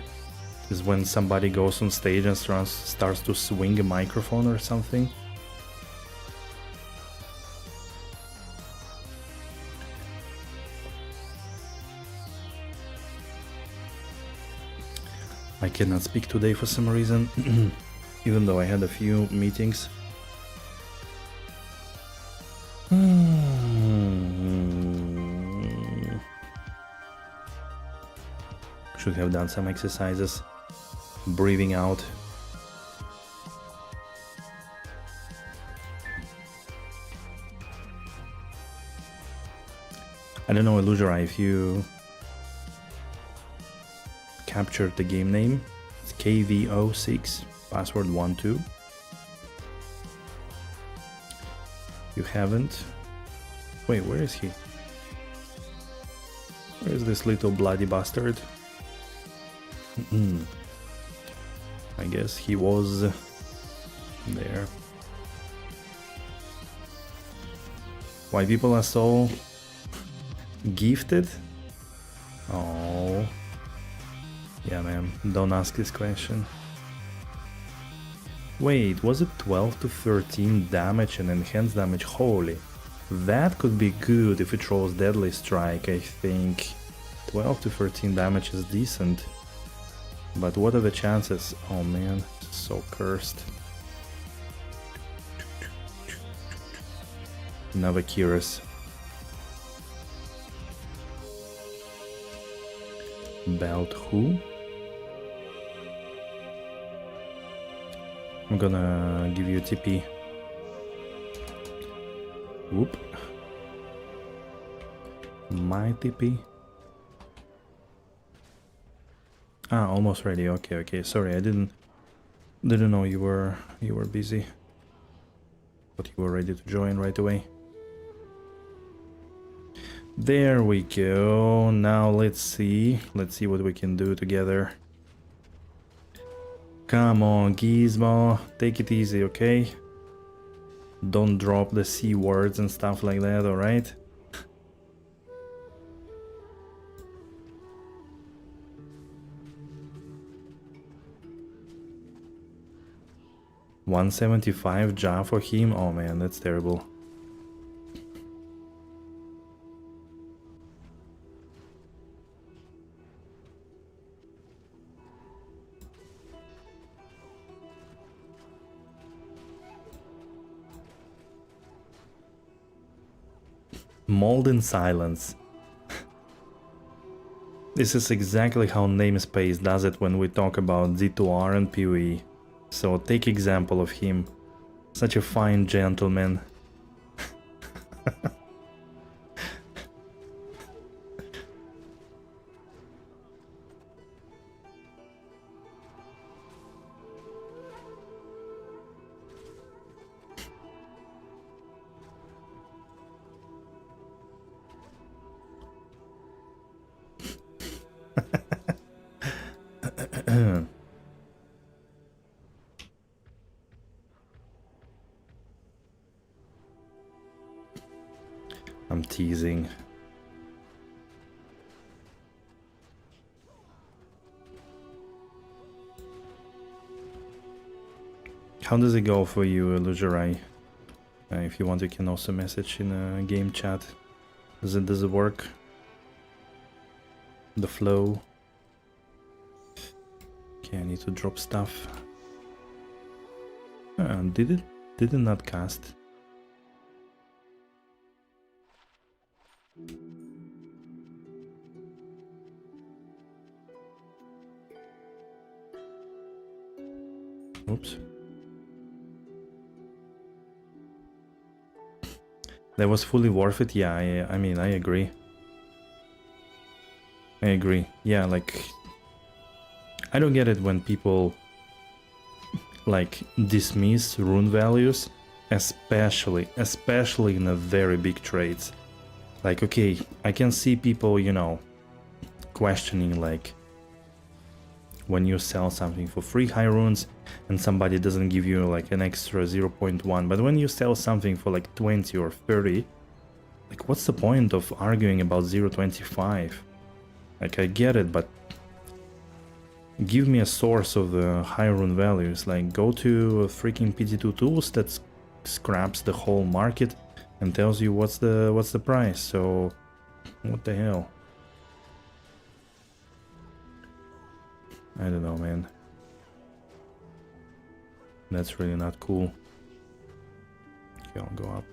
is when somebody goes on stage and starts to swing a microphone or something. I cannot speak today for some reason, even though I had a few meetings. Should have done some exercises, breathing out. I don't know, Illusory, if you captured the game name. It's KVO6, password 12. You haven't? Wait, where is he? Where is this little bloody bastard? I guess he was there. Why people are so gifted? Oh. Yeah, man, don't ask this question. Wait, was it 12 to 13 damage and enhanced damage? Holy. That could be good if it rolls Deadly Strike, I think. 12 to 13 damage is decent. But what are the chances? Oh man, so cursed. Navakiris. Belt who? I'm gonna give you a TP. Whoop. My TP. Ah, almost ready. Okay. Sorry, I didn't know you were busy. But you were ready to join right away. There we go. Now let's see what we can do together. Come on, Gizmo, take it easy, okay? Don't drop the C words and stuff like that, alright? $175 Ja for him? Oh man, that's terrible. Mold in silence. This is exactly how namespace does it when we talk about Z2R and PoE. So take example of him. Such a fine gentleman. I'm teasing. How does it go for you, Illusory? If you want, you can also message in a game chat. Does it work? The flow. Okay, I need to drop stuff. Did it not cast? Oops. That was fully worth it? Yeah, I mean, I agree. I agree. Yeah, like, I don't get it when people like dismiss rune values, especially in the very big trades. Like, okay, I can see people, you know, questioning, like, when you sell something for 3 high runes and somebody doesn't give you like an extra 0.1, but when you sell something for like 20 or 30, like, what's the point of arguing about 0.25? Like, I get it, but give me a source of the high rune values. Like, go to freaking PD2 tools that scraps the whole market and tells you what's the price. So what the hell? I don't know, man. That's really not cool. Okay, I'll go up.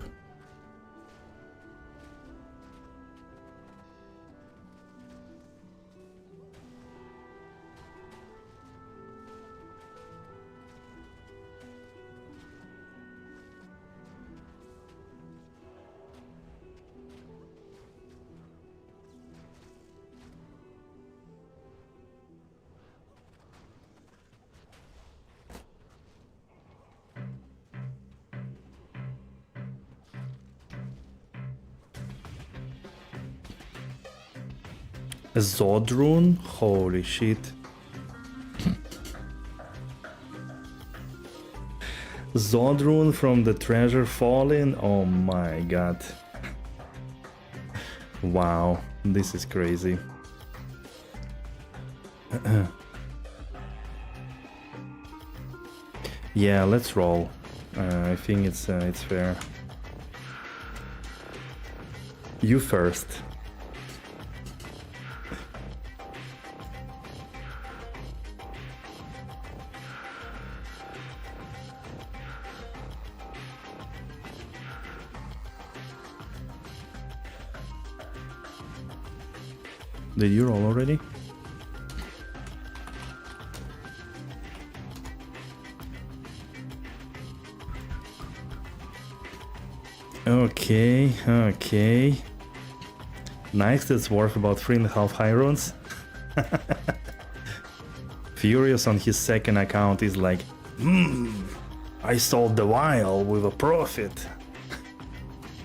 A Zod rune? Holy shit. Zod rune from the treasure falling? Oh my god. Wow, this is crazy. Yeah, let's roll. I think it's fair. You first. Did you roll already? Okay, okay. Nice, that's worth about 3.5 high runes. Furious on his second account is like, I sold the vial with a profit.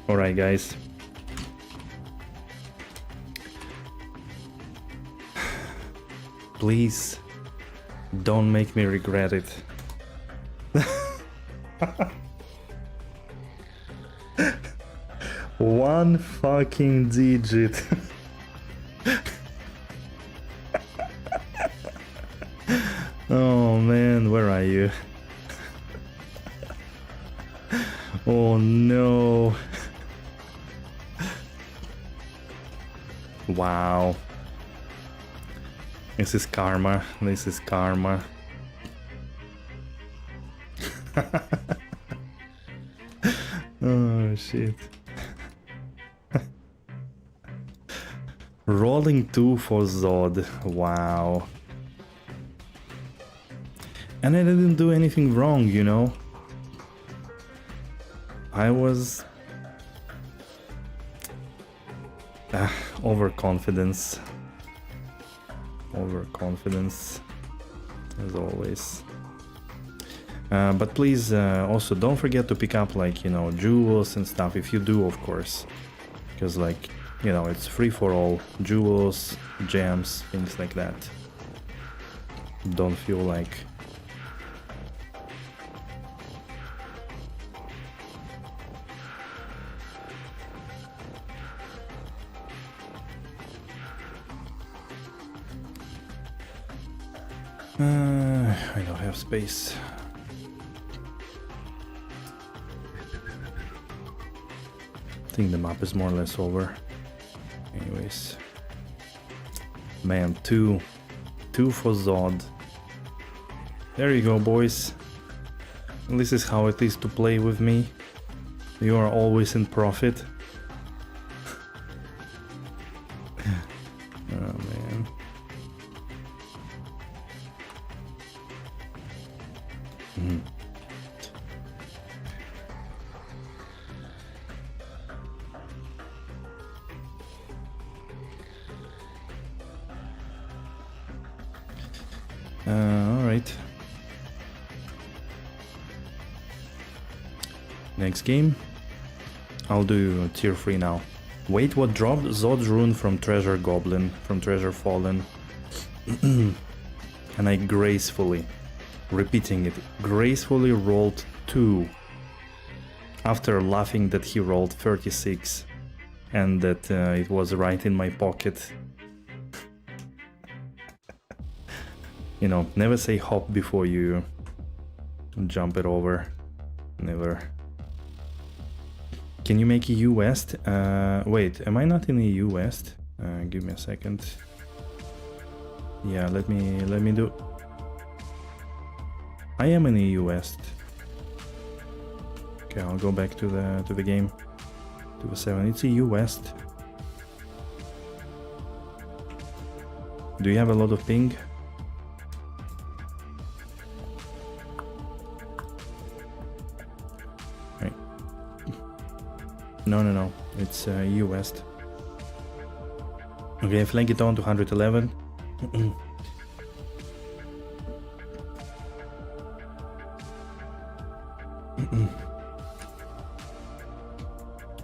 Alright, guys. Please, don't make me regret it. One fucking digit. Oh man, where are you? Oh no. Wow. This is karma. This is karma. Oh shit. Rolling 2 for Zod. Wow. And I didn't do anything wrong, you know? I was... overconfidence. Overconfidence, as always. But please, also don't forget to pick up, like, you know, jewels and stuff, if you do, of course. Because, like, you know, it's free for all. Jewels, gems, things like that. Don't feel like... I don't have space. I think the map is more or less over. Anyways. Man, two for Zod. There you go, boys. This is how it is to play with me. You are always in profit. Oh man. All right. Next game. I'll do tier 3 now. Wait, what dropped? Zod's rune from Treasure Goblin, from Treasure Fallen. And I gracefully, repeating it, gracefully rolled 2. After laughing that he rolled 36 and that it was right in my pocket. You know, never say hop before you jump it over. Never. Can you make EU West? Wait, am I not in EU West? Give me a second. Yeah, let me do. I am in EU West. Okay, I'll go back to the game. To the 7. It's EU West. Do you have a lot of ping? Right. No. It's EU West. Okay, flank it on to 111.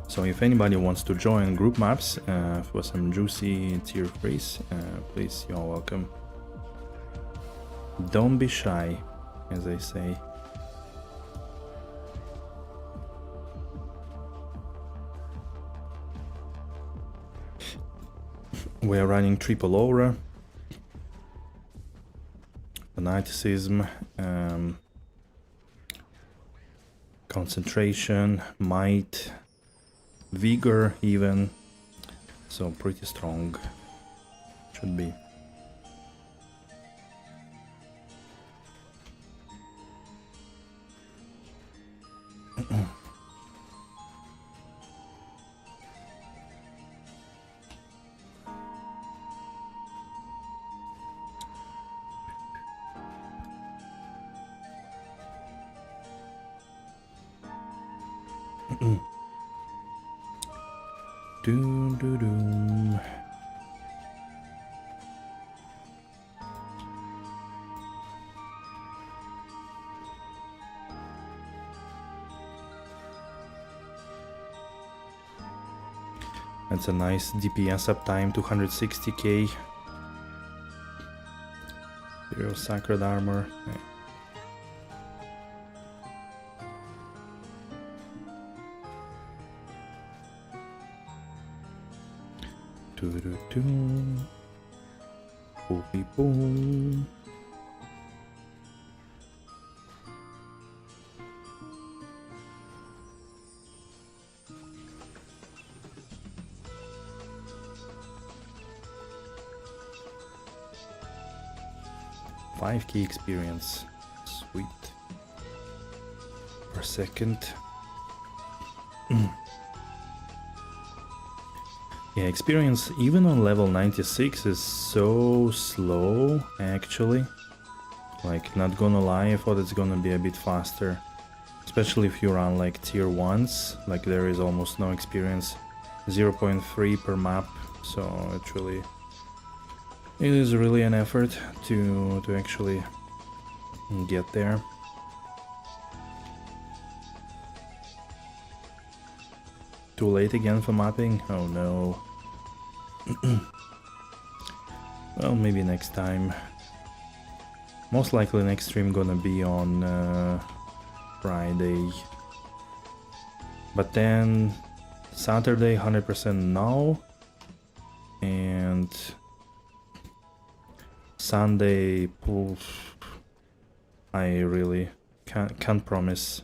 So if anybody wants to join group maps for some juicy tier 3s, please, you're welcome. Don't be shy, as I say. We are running triple aura, fanaticism, concentration, might, vigor even, so pretty strong should be. Doom. That's a nice DPS uptime, 260k. Zero sacred armor. Yeah. Boom. 5k experience. Sweet. Per second. Yeah, experience even on level 96 is so slow, actually. Like, not gonna lie, I thought it's gonna be a bit faster. Especially if you run like tier 1s, like there is almost no experience. 0.3 per map, so it is really an effort to actually get there. Too late again for mapping? Oh no. Well, maybe next time. Most likely next stream gonna be on Friday. But then Saturday 100% now. And Sunday, poof, I really can't promise.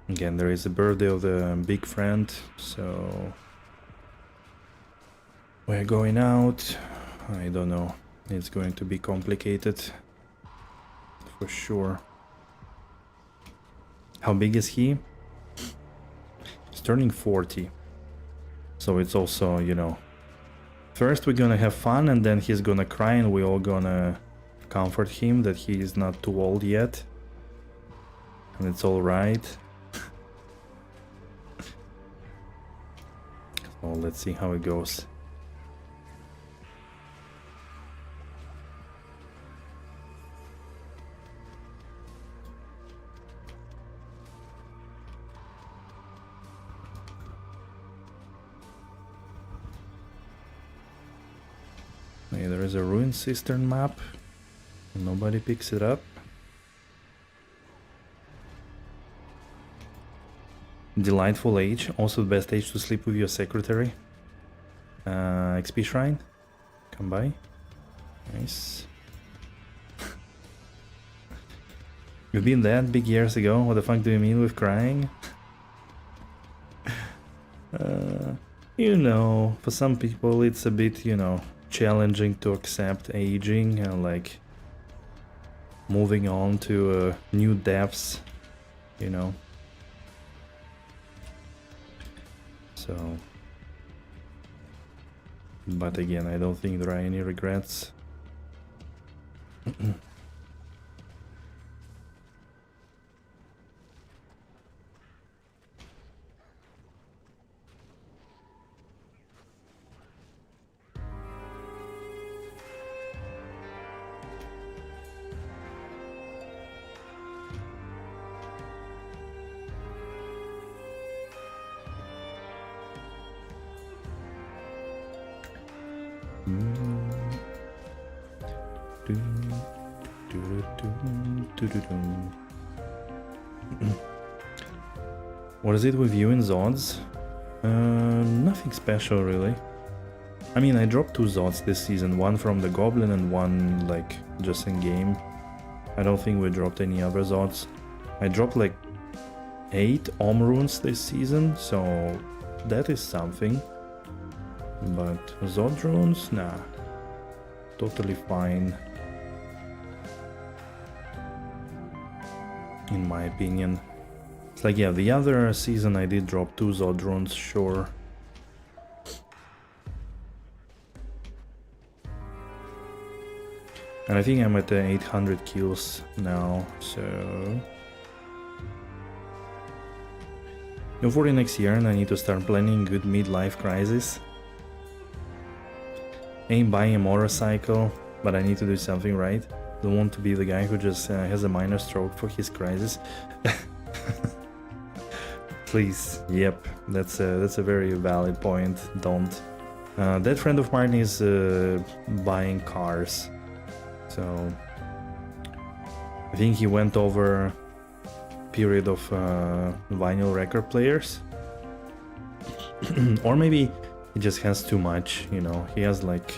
Again, there is a birthday of the big friend, so we're going out. I don't know, it's going to be complicated for sure. How big is he? He's turning 40, so it's also, you know, first we're gonna have fun and then he's gonna cry and we're all gonna comfort him that he is not too old yet and it's all right. So let's see how it goes. Okay, there is a ruined cistern map. Nobody picks it up. Delightful age, also the best age to sleep with your secretary. XP shrine, come by. Nice. You've been that big years ago? What the fuck do you mean with crying? You know, for some people it's a bit, you know, challenging to accept aging and like moving on to new depths, you know. So, but again, I don't think there are any regrets. What is it with you in Zods? Nothing special really. I mean, I dropped 2 Zods this season, one from the Goblin and one like just in game. I don't think we dropped any other Zods. I dropped like 8 Om runes this season, so that is something. But Zod runes? Nah. Totally fine. In my opinion. It's like, yeah, the other season I did drop 2 Zod runes, sure. And I think I'm at 800 kills now, so... For the next year, and I need to start planning good midlife crisis. Ain't buying a motorcycle, but I need to do something right. Don't want to be the guy who just has a minor stroke for his crisis. Please, yep, that's a very valid point. Don't. That friend of mine is buying cars, so I think he went over period of vinyl record players, or maybe he just has too much, you know. He has like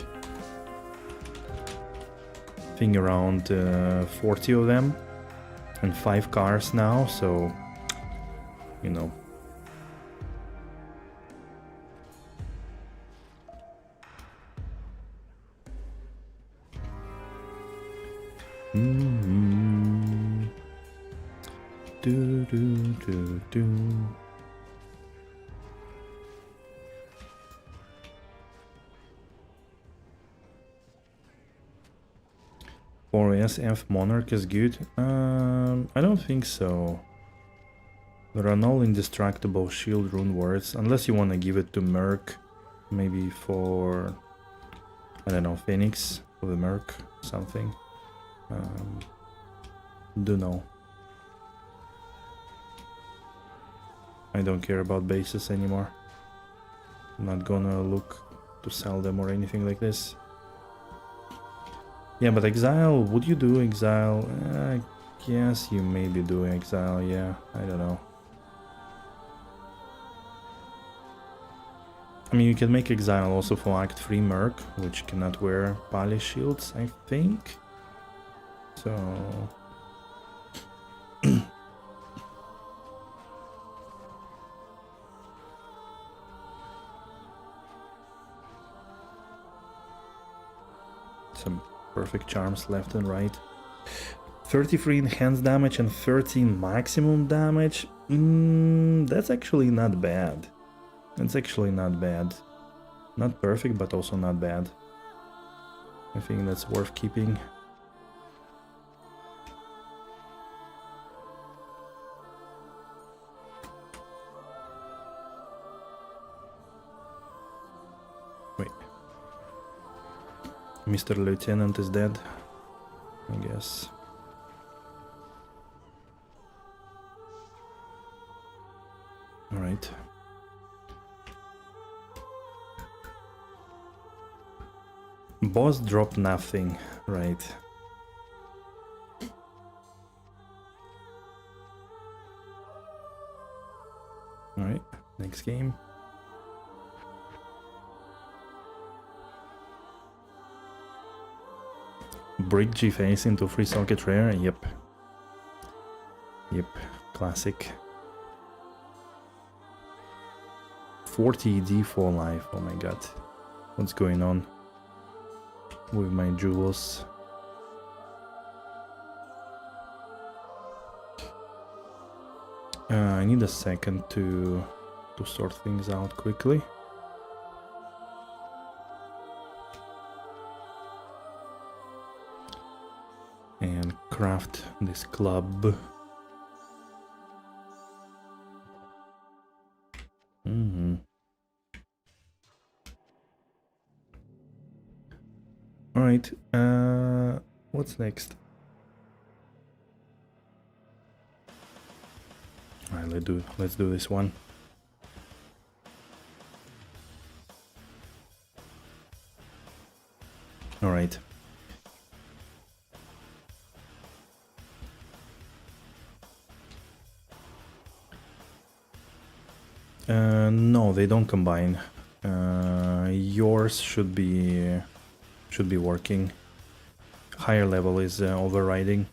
I think around 40 of them and 5 cars now, so you know. Do do do do. For SF Monarch is good? I don't think so. There are no indestructible shield rune words, unless you want to give it to Merc, maybe for, I don't know, Phoenix, for the Merc, something. Don't know. I don't care about bases anymore. I'm not gonna look to sell them or anything like this. Yeah, but Exile, would you do Exile? I guess you may be doing Exile, yeah, I don't know. I mean, you can make Exile also for Act 3 Merc, which cannot wear Pali shields, I think. So... some perfect charms left and right. 33 enhanced damage and 13 maximum damage. That's actually not bad. That's actually not bad. Not perfect, but also not bad. I think that's worth keeping. Wait. Mr. Lieutenant is dead, I guess. Alright. Boss dropped nothing, right. Alright, next game. brick G face into free socket rare. Yep. Yep. Classic. 40 D4 life. Oh my god. What's going on with my jewels? I need a second to sort things out quickly. And craft this club. Alright, what's next? Alright, let's do this one. Alright. No, they don't combine. Yours should be working. Higher level is overriding.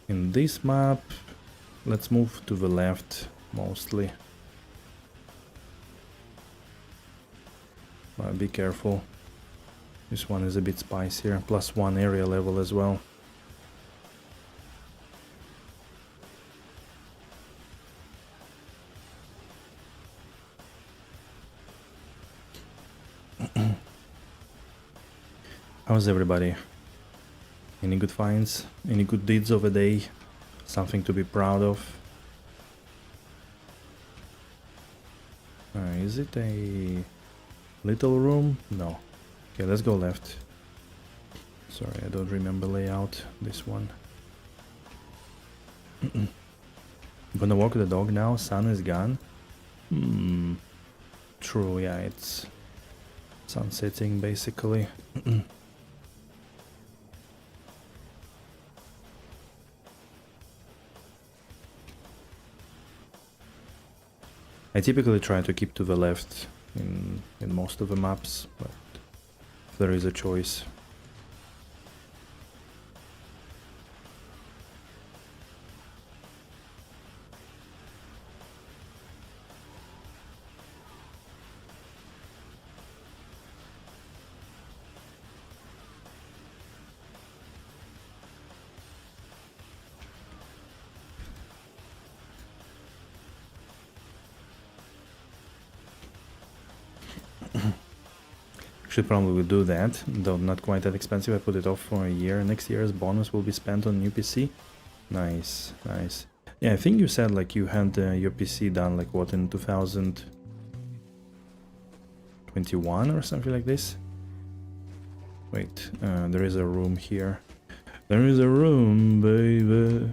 In this map, let's move to the left mostly. Be careful. This one is a bit spicier. +1 area level as well. How's everybody? Any good finds? Any good deeds of the day? Something to be proud of? Is it a little room? No. Okay, let's go left. Sorry, I don't remember layout. This one. I'm gonna walk the dog now. Sun is gone. True, yeah, it's sunsetting basically. I typically try to keep to the left in most of the maps, but if there is a choice. Should probably do that, though not quite that expensive. I put it off for a year. Next year's bonus will be spent on new PC. Nice, nice. Yeah, I think you said like you had your PC done like what, in 2021 or something like this? Wait, there is a room here. There is a room, baby,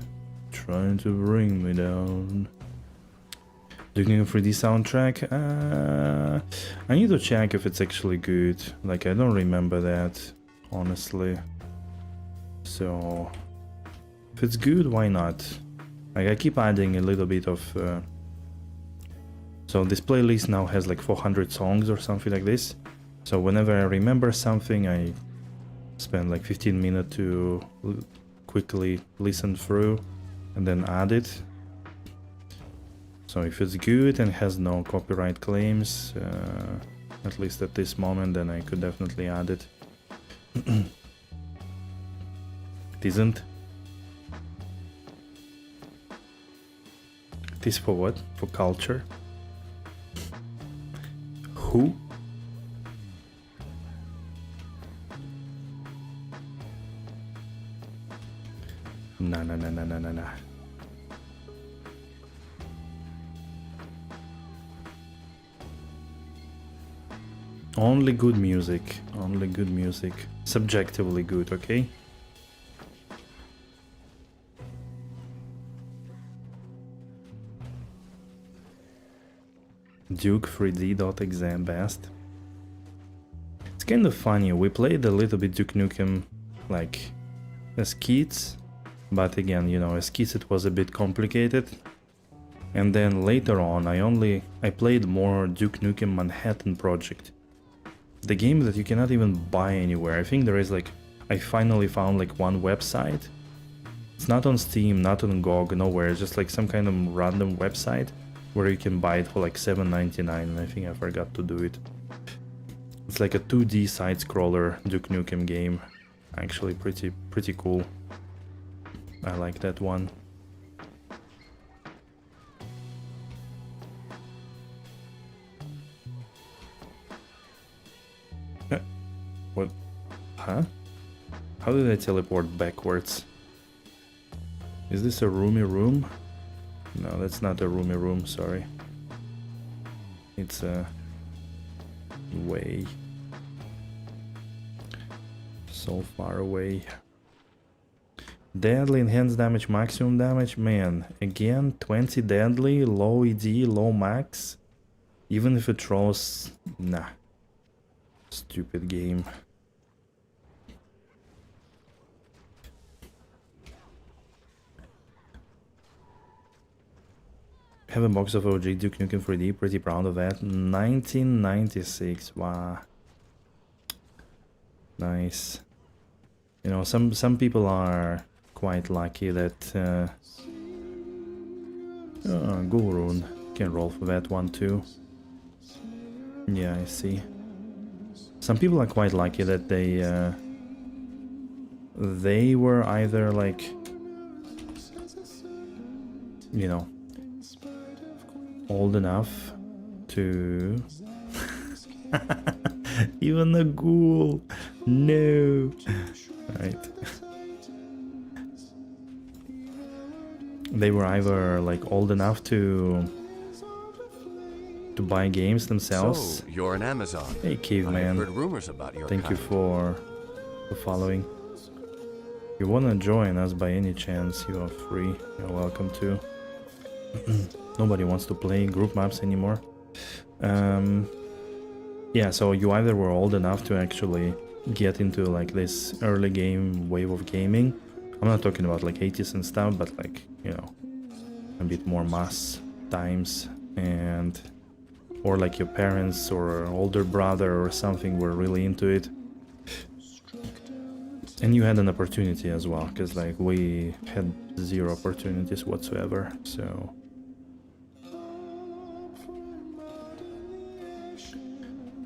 trying to bring me down. Looking for the soundtrack? I need to check if it's actually good. Like, I don't remember that, honestly. So, if it's good, why not? Like, I keep adding a little bit of... So this playlist now has like 400 songs or something like this. So whenever I remember something, I spend like 15 minutes to quickly listen through and then add it. So if it's good and has no copyright claims, at least at this moment, then I could definitely add it. It isn't. It is for what? For culture? Who? Nah. Only good music, subjectively good, okay? Duke 3D.exam best. It's kind of funny, we played a little bit Duke Nukem like as kids, But again, you know, as kids it was a bit complicated. And then later on, I played more Duke Nukem Manhattan Project. The game that you cannot even buy anywhere. I think there is like, I finally found like one website. It's not on Steam, not on GOG, nowhere. It's just like some kind of random website where you can buy it for like $7.99, and I think I forgot to do it. It's like a 2D side-scroller Duke Nukem game. Actually pretty cool. I like that one. What? Huh? How did I teleport backwards? Is this a roomy room? No, that's not a roomy room, sorry. It's a way. So far away. Deadly, enhanced damage, maximum damage, man. Again, 20 deadly, low ED, low max. Even if it throws... Nah. Stupid game. Have a box of OG Duke Nukem 3D, pretty proud of that. 1996, wow. Nice. You know, some people are quite lucky that Gulrun can roll for that one too. Yeah, I see. Some people are quite lucky that they were either like, you know, old enough to even a ghoul. No. Right. They were either like old enough to buy games themselves. So, you're an Amazon. Hey Caveman. I've heard rumors about your Thank kind. you for following. If you wanna join us by any chance, you are free. You're welcome to. Nobody wants to play group maps anymore. Yeah, so you either were old enough to actually get into like this early game wave of gaming. I'm not talking about like 80s and stuff, but like, you know, a bit more mass times, and or like your parents or older brother or something were really into it. And you had an opportunity as well, because like we had zero opportunities whatsoever, so...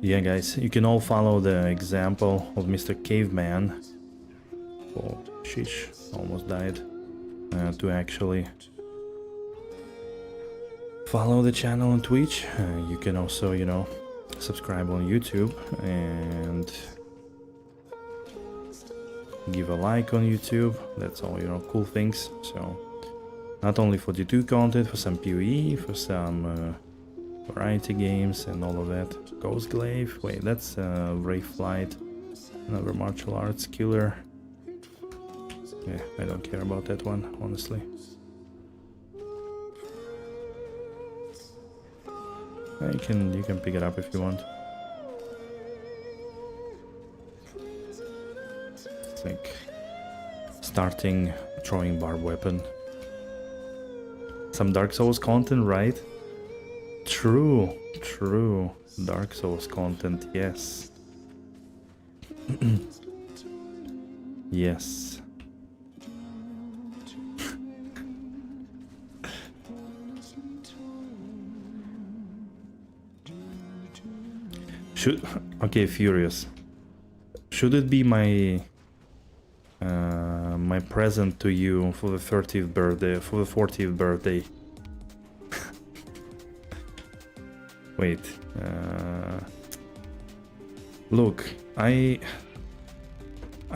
Yeah, guys, you can all follow the example of Mr. Caveman. Oh, sheesh, almost died. To actually follow the channel on Twitch. You can also, you know, subscribe on YouTube and give a like on YouTube. That's all, you know, cool things. So, not only for D2 content, for some PoE, for some variety games and all of that. Ghostglaive, wait, that's Ray Flight, another martial arts killer. Yeah, I don't care about that one, honestly. You can pick it up if you want. It's like starting throwing barbed weapon. Some Dark Souls content, right? True, true. Dark Souls content, yes. Yes. Okay, Furious. Should it be my my present to you for the 30th birthday, for the 40th birthday? Wait. Look, I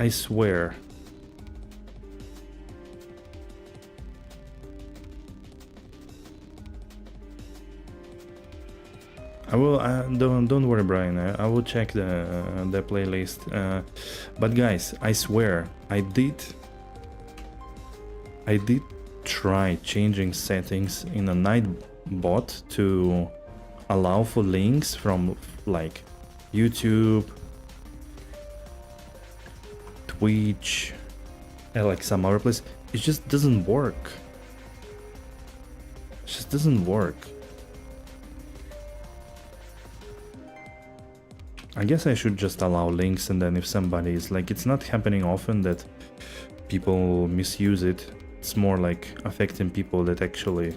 swear. I will. Don't worry, Brian. I will check the playlist. But guys, I swear, I did try changing settings in a Nightbot to allow for links from like YouTube, Twitch, and like some other place. it just doesn't work. It just doesn't work. I guess I should just allow links, and then if somebody is like, it's not happening often that people misuse it. It's more like affecting people that actually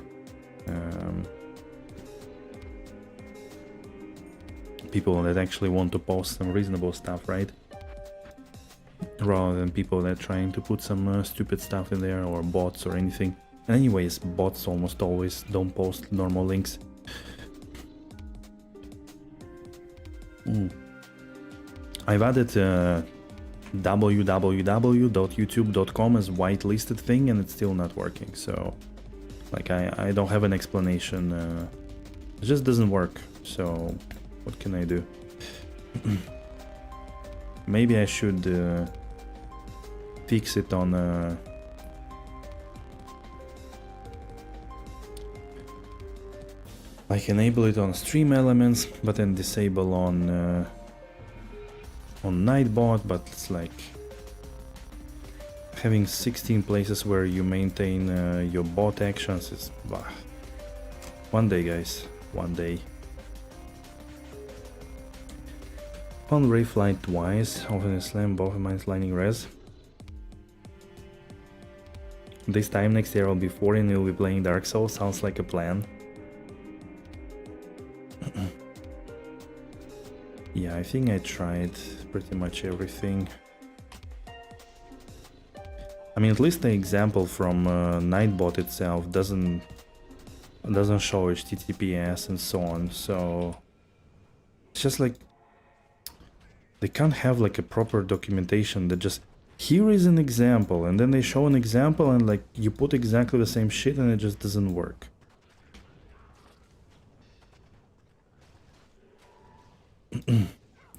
want to post some reasonable stuff, right? Rather than people that are trying to put some stupid stuff in there, or bots or anything. Anyways, bots almost always don't post normal links. I've added www.youtube.com as whitelisted thing, and it's still not working. So, like, I don't have an explanation. It just doesn't work. So, what can I do? Maybe I should fix it on. Like, enable it on Stream Elements, but then disable on Nightbot. But it's like having 16 places where you maintain your bot actions is one day, guys, one day. Found Ray Flight twice, often in slam, both of mine sliding res. This time next year I'll be 40 and you'll be playing Dark Souls. Sounds like a plan. Yeah, I think I tried pretty much everything. I mean, at least the example from Nightbot itself doesn't show HTTPS and so on. So it's just like they can't have like a proper documentation that just, here is an example, and then they show an example and like you put exactly the same shit and it just doesn't work.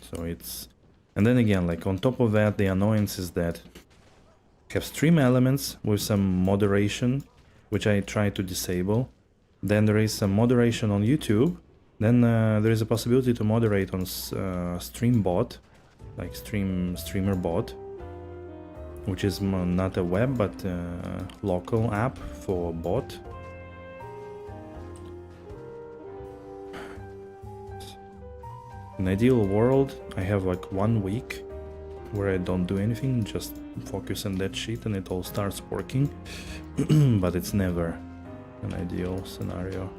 So it's, and then again, like on top of that, the annoyance is that you have stream elements with some moderation, which I try to disable. Then there is some moderation on YouTube. Then there is a possibility to moderate on stream bot, like streamer bot, which is not a web but a local app for bot. In ideal world, I have like 1 week where I don't do anything, just focus on that shit and it all starts working. But it's never an ideal scenario.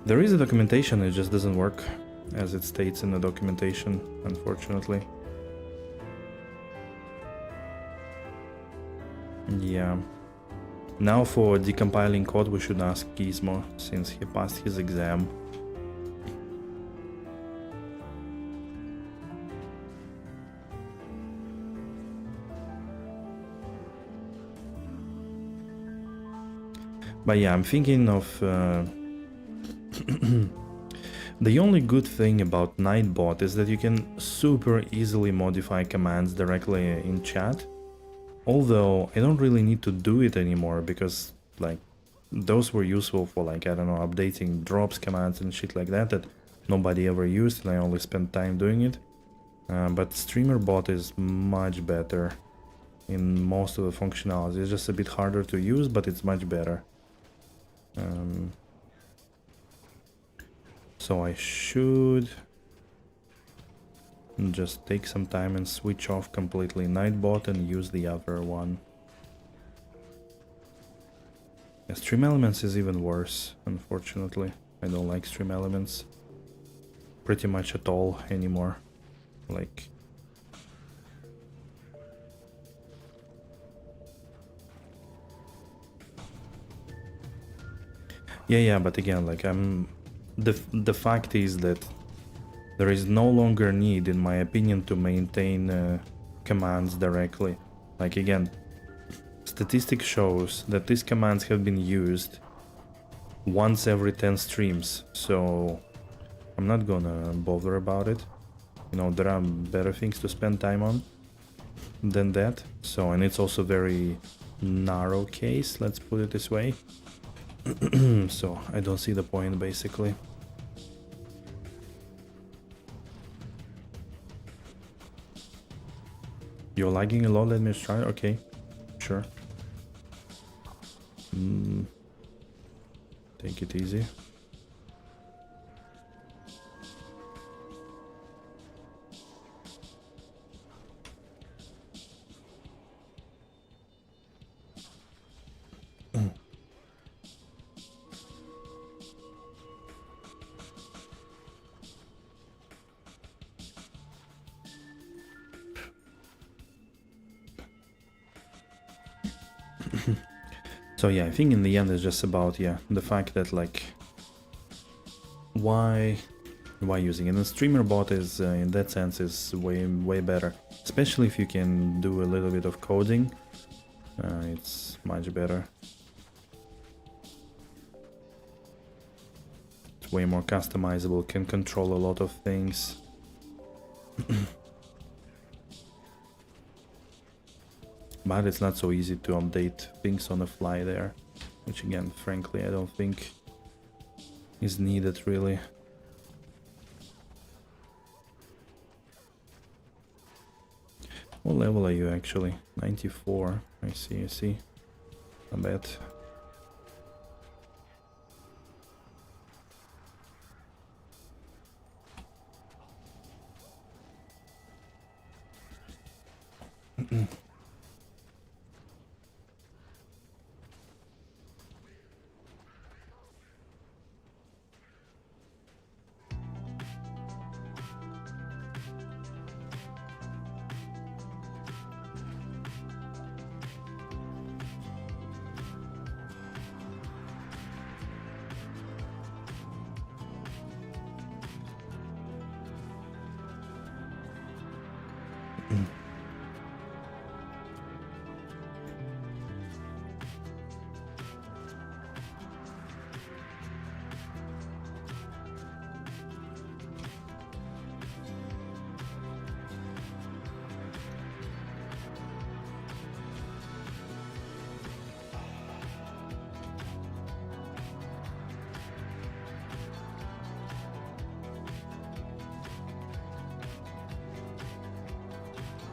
There is a documentation, it just doesn't work as it states in the documentation, unfortunately. Yeah. Now for decompiling code we should ask Gizmo, since he passed his exam. But yeah, I'm thinking of... The only good thing about Nightbot is that you can super easily modify commands directly in chat. Although I don't really need to do it anymore because like those were useful for like, I don't know, updating drops commands and shit like that nobody ever used and I only spent time doing it. But streamer bot is much better in most of the functionality. It's just a bit harder to use, but it's much better. So I should just take some time and switch off completely Nightbot and use the other one. Yeah, Stream Elements is even worse, unfortunately. I don't like Stream Elements pretty much at all anymore. Like... Yeah, but again, like the fact is that there is no longer need, in my opinion, to maintain commands directly. Like again, statistics shows that these commands have been used once every 10 streams, so I'm not gonna bother about it. You know, there are better things to spend time on than that. So, and it's also very narrow case, let's put it this way. So I don't see the point, basically. You're lagging a lot, let me try. Okay, sure. Take it easy. So yeah, I think in the end it's just about, yeah, the fact that like why using it. And streamer bot is in that sense is way better, especially if you can do a little bit of coding. It's much better. It's way more customizable, can control a lot of things. But it's not so easy to update things on the fly there, which again, frankly, I don't think is needed really. What level are you actually? 94. I see. I bet.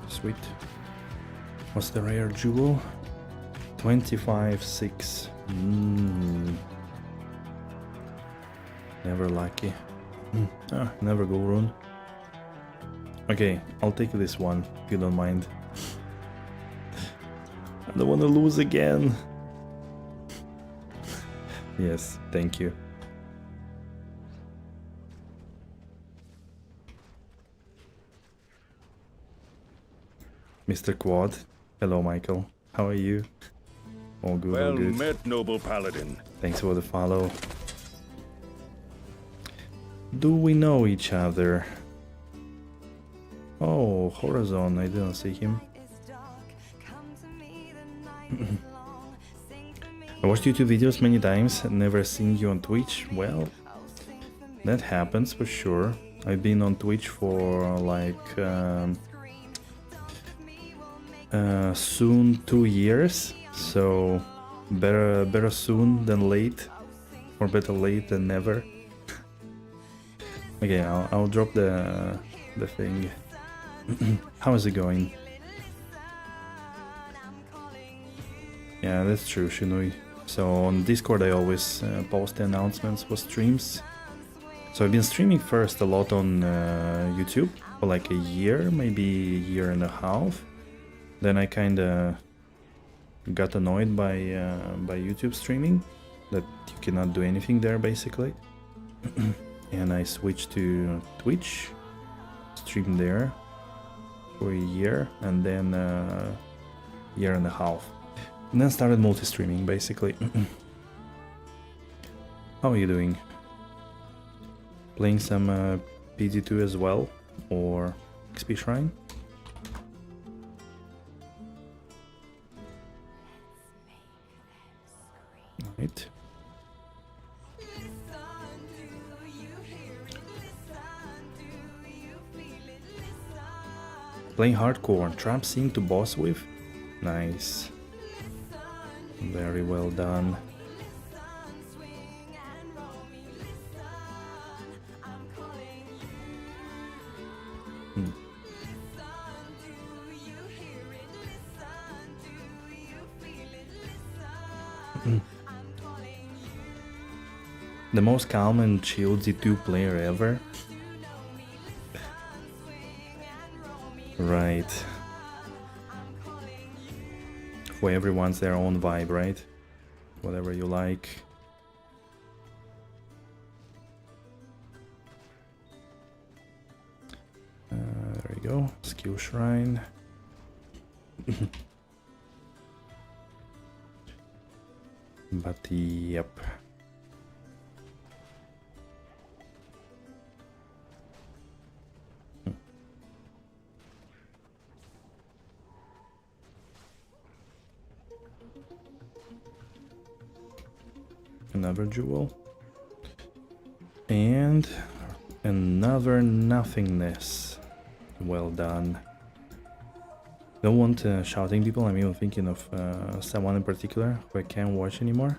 Sweet. What's the rare jewel? 25-6. Never lucky. Never go rune. Okay, I'll take this one if you don't mind. I don't want to lose again. Yes, thank you. Mr. Quad. Hello, Michael. How are you? All good, all Well good. met, noble paladin. Thanks for the follow. Do we know each other? Oh, Horizon, I didn't see him. I watched YouTube videos many times, never seen you on Twitch. Well, that happens for sure. I've been on Twitch for like soon 2 years, so better soon than late, or better late than never. Okay, I'll drop the thing. How is it going? Yeah, that's true, Shinui. So on Discord I always post the announcements for streams. So I've been streaming first a lot on YouTube for like a year, maybe a year and a half. Then I kinda got annoyed by YouTube streaming, that you cannot do anything there basically. And I switched to Twitch, streamed there for a year, and then a year and a half. And then started multi-streaming basically. How are you doing? Playing some PD2 as well, or XP Shrine? Right. Playing hardcore, trap scene to boss with? Nice. Very well done. The most calm and chill D2 player ever. Right. For everyone's their own vibe, right? Whatever you like. There we go. Skill shrine. But yep. Another jewel. And another nothingness. Well done. Don't want shouting people. I'm even thinking of someone in particular who I can't watch anymore.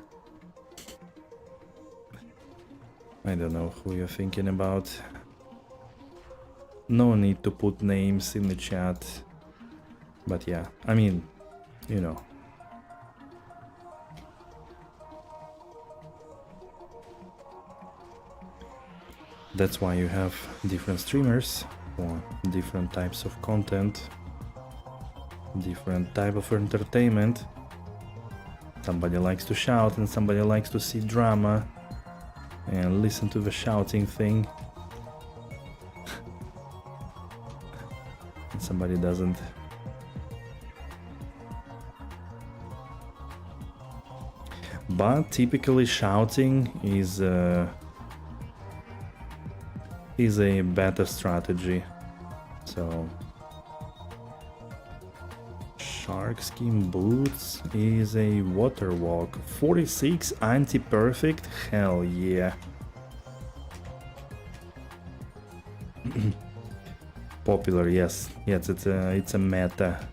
I don't know who you're thinking about. No need to put names in the chat. But yeah, I mean, you know. That's why you have different streamers for different types of content, different type of entertainment. Somebody likes to shout and somebody likes to see drama and listen to the shouting thing. And somebody doesn't. But typically shouting is a better strategy. So shark skin boots is a water walk. 46 anti-perfect. Hell yeah. Popular, yes. Yes, it's a meta.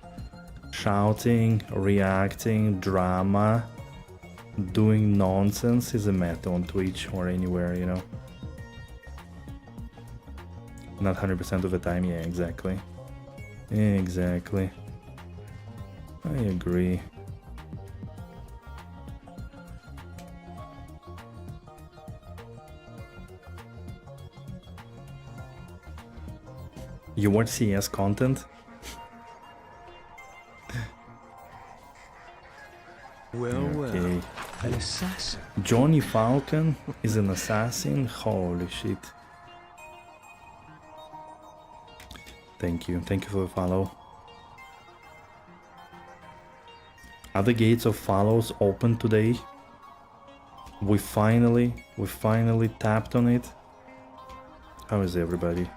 Shouting, reacting, drama, doing nonsense is a meta on Twitch or anywhere, you know. Not 100% of the time, yeah, exactly. Exactly. I agree. You watch CS content? Well, Okay. well, an assassin. Johnny Falcon is an assassin? Holy shit. Thank you for the follow. Are the gates of follows open today? We finally tapped on it. How is everybody?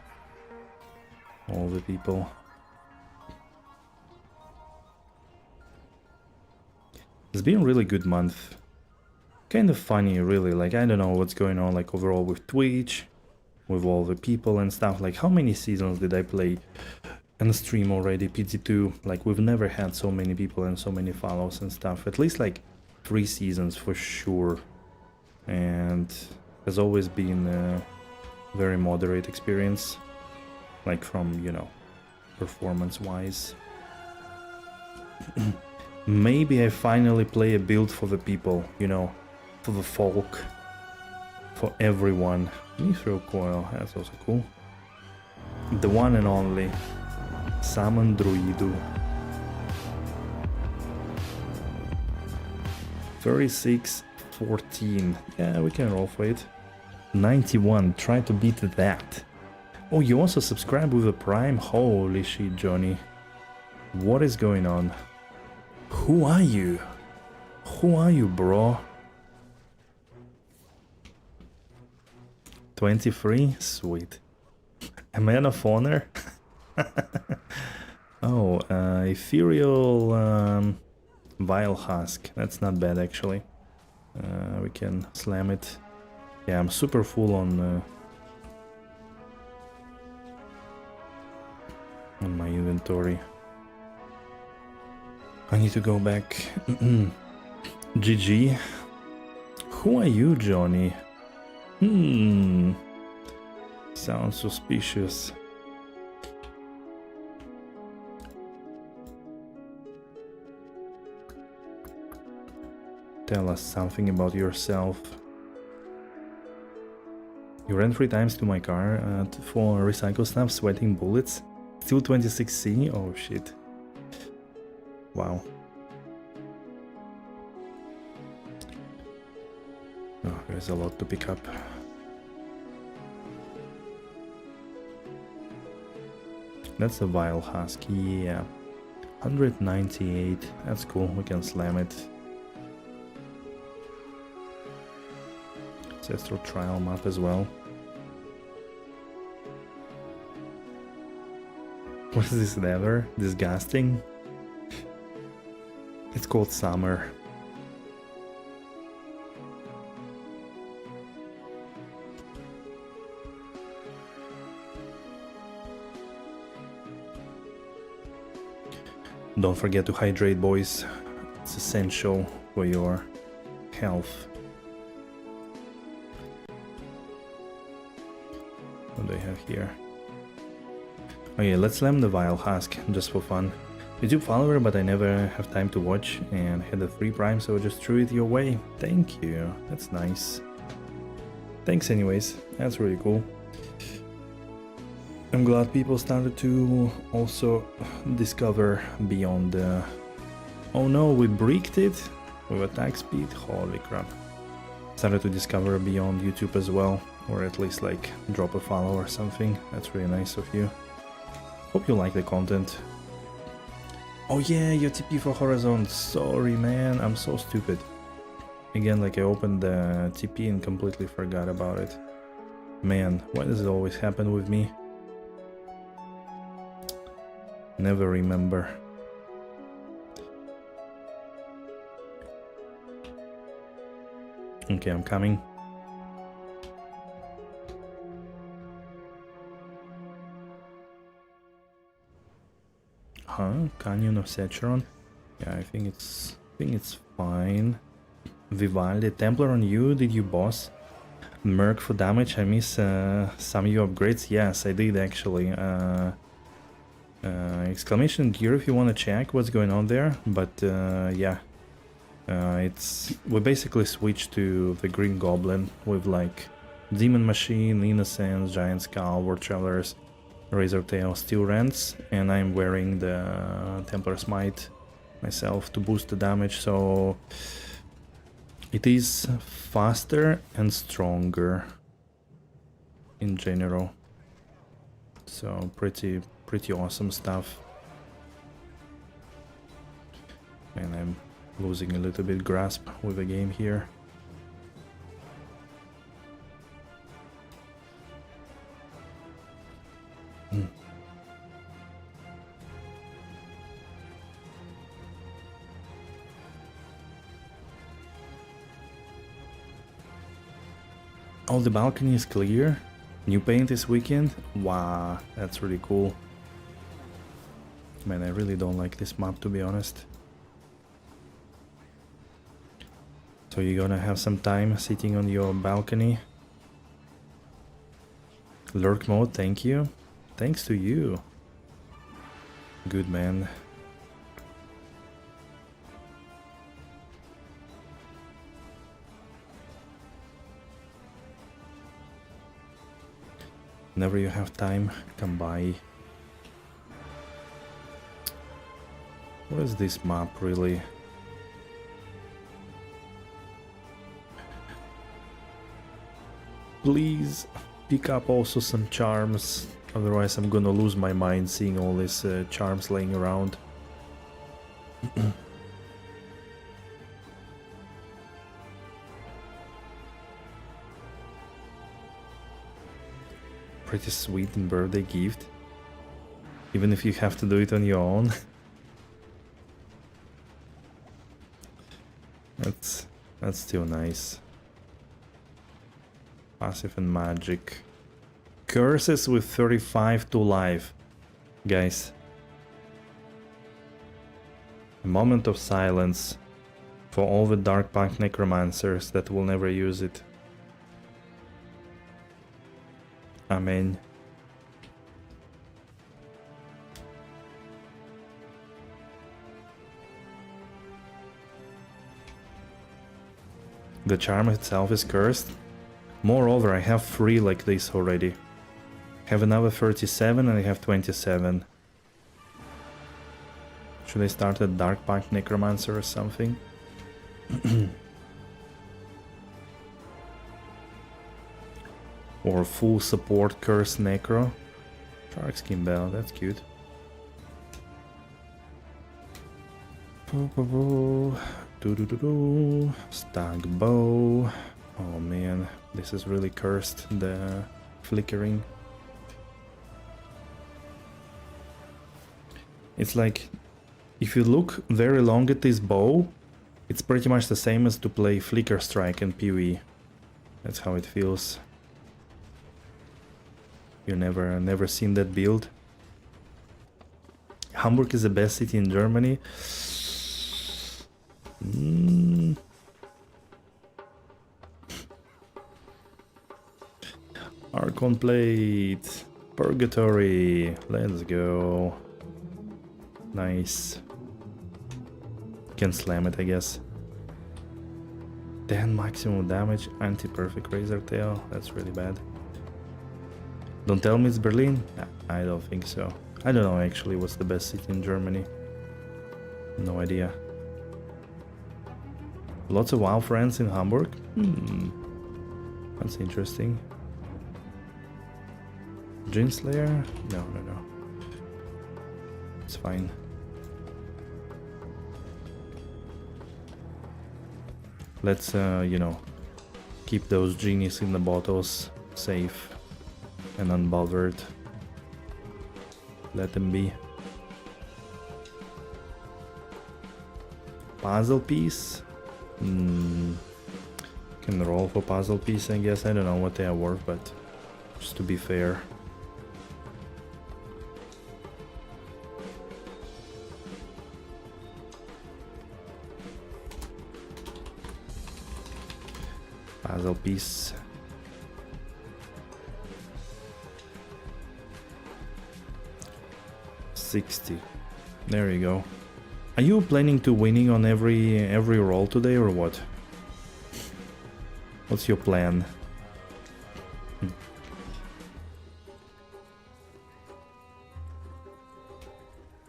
All the people. It's been a really good month. Kind of funny, really. Like, I don't know what's going on, like, overall with Twitch, with all the people and stuff. Like, how many seasons did I play and stream already? PD2. Like, we've never had so many people and so many follows and stuff. At least like 3 seasons for sure. And has always been a very moderate experience. Like, from, you know, performance-wise. Maybe I finally play a build for the people, you know, for the folk, for everyone. Mithril coil, that's also cool. The one and only Summon Druidu. 36-14. Yeah, we can roll for it. 91. Try to beat that. Oh, you also subscribe with a Prime? Holy shit, Johnny. What is going on? Who are you? Who are you, bro? 23? Sweet. A man of honor? Oh, ethereal vile husk. That's not bad, actually. We can slam it. Yeah, I'm super full on my inventory. I need to go back. GG. Who are you, Johnny? Sounds suspicious. Tell us something about yourself. You ran 3 times to my car for recycle stuff, sweating bullets. Still 26C? Oh shit. Wow. Oh, there's a lot to pick up. That's a vile husk, yeah. 198, that's cool, we can slam it. Ancestral trial map as well. What is this leather? Disgusting. It's called summer. Don't forget to hydrate, boys. It's essential for your health. What do I have here? Okay, let's slam the Vile Husk, just for fun. YouTube follower, but I never have time to watch, and had a 3 prime, so just threw it your way. Thank you, that's nice. Thanks anyways, that's really cool. I'm glad people started to also discover beyond the... Oh no, we bricked it with attack speed, holy crap. Started to discover beyond YouTube as well, or at least like drop a follow or something. That's really nice of you. Hope you like the content. Oh yeah, your TP for Horizon, sorry man, I'm so stupid. Again, like I opened the TP and completely forgot about it. Man, why does it always happen with me? Never remember. Okay, I'm coming. Huh? Canyon of Sacheron? Yeah, I think it's fine. Vivaldi, Templar on you, did you boss? Merc for damage, I miss some of your upgrades. Yes, I did actually. Exclamation gear if you want to check what's going on there, but yeah. We basically switched to the Green Goblin with like Demon Machine, Innocence, Giant Skull, War Travelers, Razor Tail, Steel Rents, and I'm wearing the Templar Smite myself to boost the damage, so it is faster and stronger in general. So pretty awesome stuff. And I'm losing a little bit grasp with the game here. Oh, the balcony is clear. New paint this weekend. Wow, that's really cool. Man, I really don't like this map, to be honest. So you're gonna have some time sitting on your balcony. Lurk mode, thank you. Thanks to you. Good man. Whenever you have time, come by. What is this map really? Please pick up also some charms, otherwise I'm gonna lose my mind seeing all these charms laying around. Pretty sweet and birthday gift, even if you have to do it on your own. That's still nice. Passive and magic. Curses with 35 to life. Guys. A moment of silence for all the Dark Pact Necromancers that will never use it. Amen. The charm itself is cursed. Moreover, I have 3 like this already. Have another 37 and I have 27. Should I start a Dark Pact Necromancer or something? Or full support curse necro. Shark Skin Bell, that's cute. Stag Bow. Oh man, this is really cursed, the flickering. It's like, if you look very long at this bow, it's pretty much the same as to play Flicker Strike in PvE. That's how it feels. You never seen that build. Hamburg is the best city in Germany. Archon Plate. Purgatory. Let's go. Nice. Can slam it, I guess. 10 maximum damage. Anti-perfect Razor Tail. That's really bad. Don't tell me it's Berlin? I don't think so. I don't know actually what's the best city in Germany. No idea. Lots of WoW friends in Hamburg? That's interesting. Gin Slayer? No. It's fine. Let's, you know, keep those genies in the bottles safe and unbothered. Let them be. Puzzle piece? Can roll for puzzle piece, I guess. I don't know what they are worth, but just to be fair. Puzzle piece. $60. There you go. Are you planning to winning on every roll today or what? What's your plan?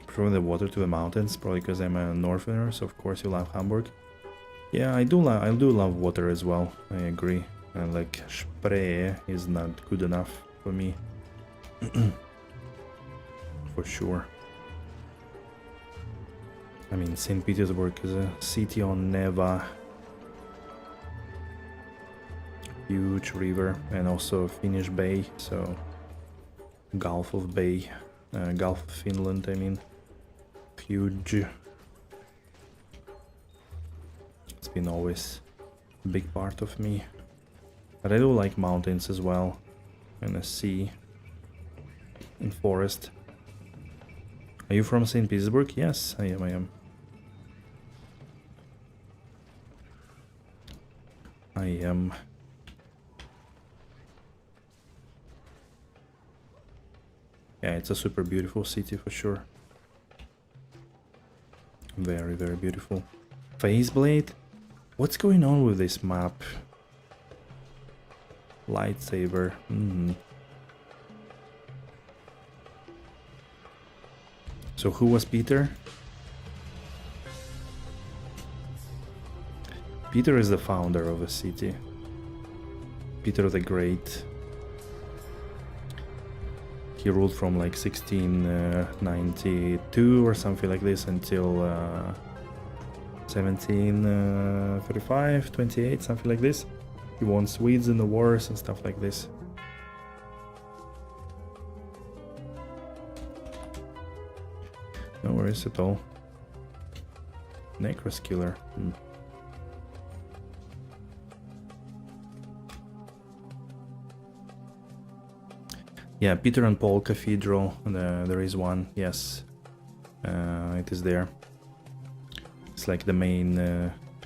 Throw the water to the mountains, probably because I'm a northerner, so of course you love Hamburg. Yeah, I do love water as well. I agree. Like Spree is not good enough for me. For sure. I mean, St. Petersburg is a city on Neva. Huge river, and also Finnish Bay, so Gulf of Bay, Gulf of Finland, I mean. Huge. It's been always a big part of me. But I do like mountains as well, and a sea, and forest. Are you from St. Petersburg? Yes, I am. I am. Yeah, it's a super beautiful city for sure. Very, very beautiful. Faceblade? What's going on with this map? Lightsaber. So who was Peter? Peter is the founder of a city. Peter the Great. He ruled from like 1692 or something like this until 1735, 28, something like this. He won Swedes in the wars and stuff like this. No worries at all. Necros killer. Yeah, Peter and Paul Cathedral, there is one, yes. It is there. It's like the main...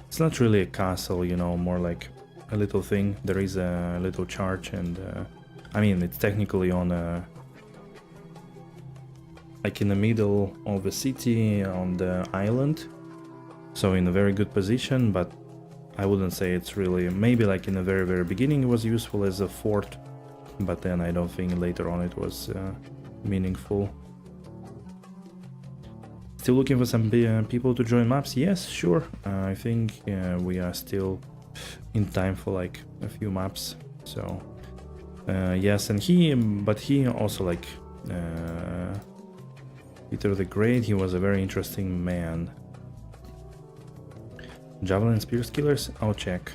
it's not really a castle, you know, more like a little thing. There is a little church and... I mean, it's technically on a... like in the middle of the city, on the island. So in a very good position, but I wouldn't say it's really, maybe like in the very beginning it was useful as a fort, but then I don't think later on it was meaningful. Still looking for some people to join maps? Yes, sure. I think we are still in time for like a few maps. So yes, and he also like Peter the Great. He was a very interesting man. Javelin Spears Killers? I'll check.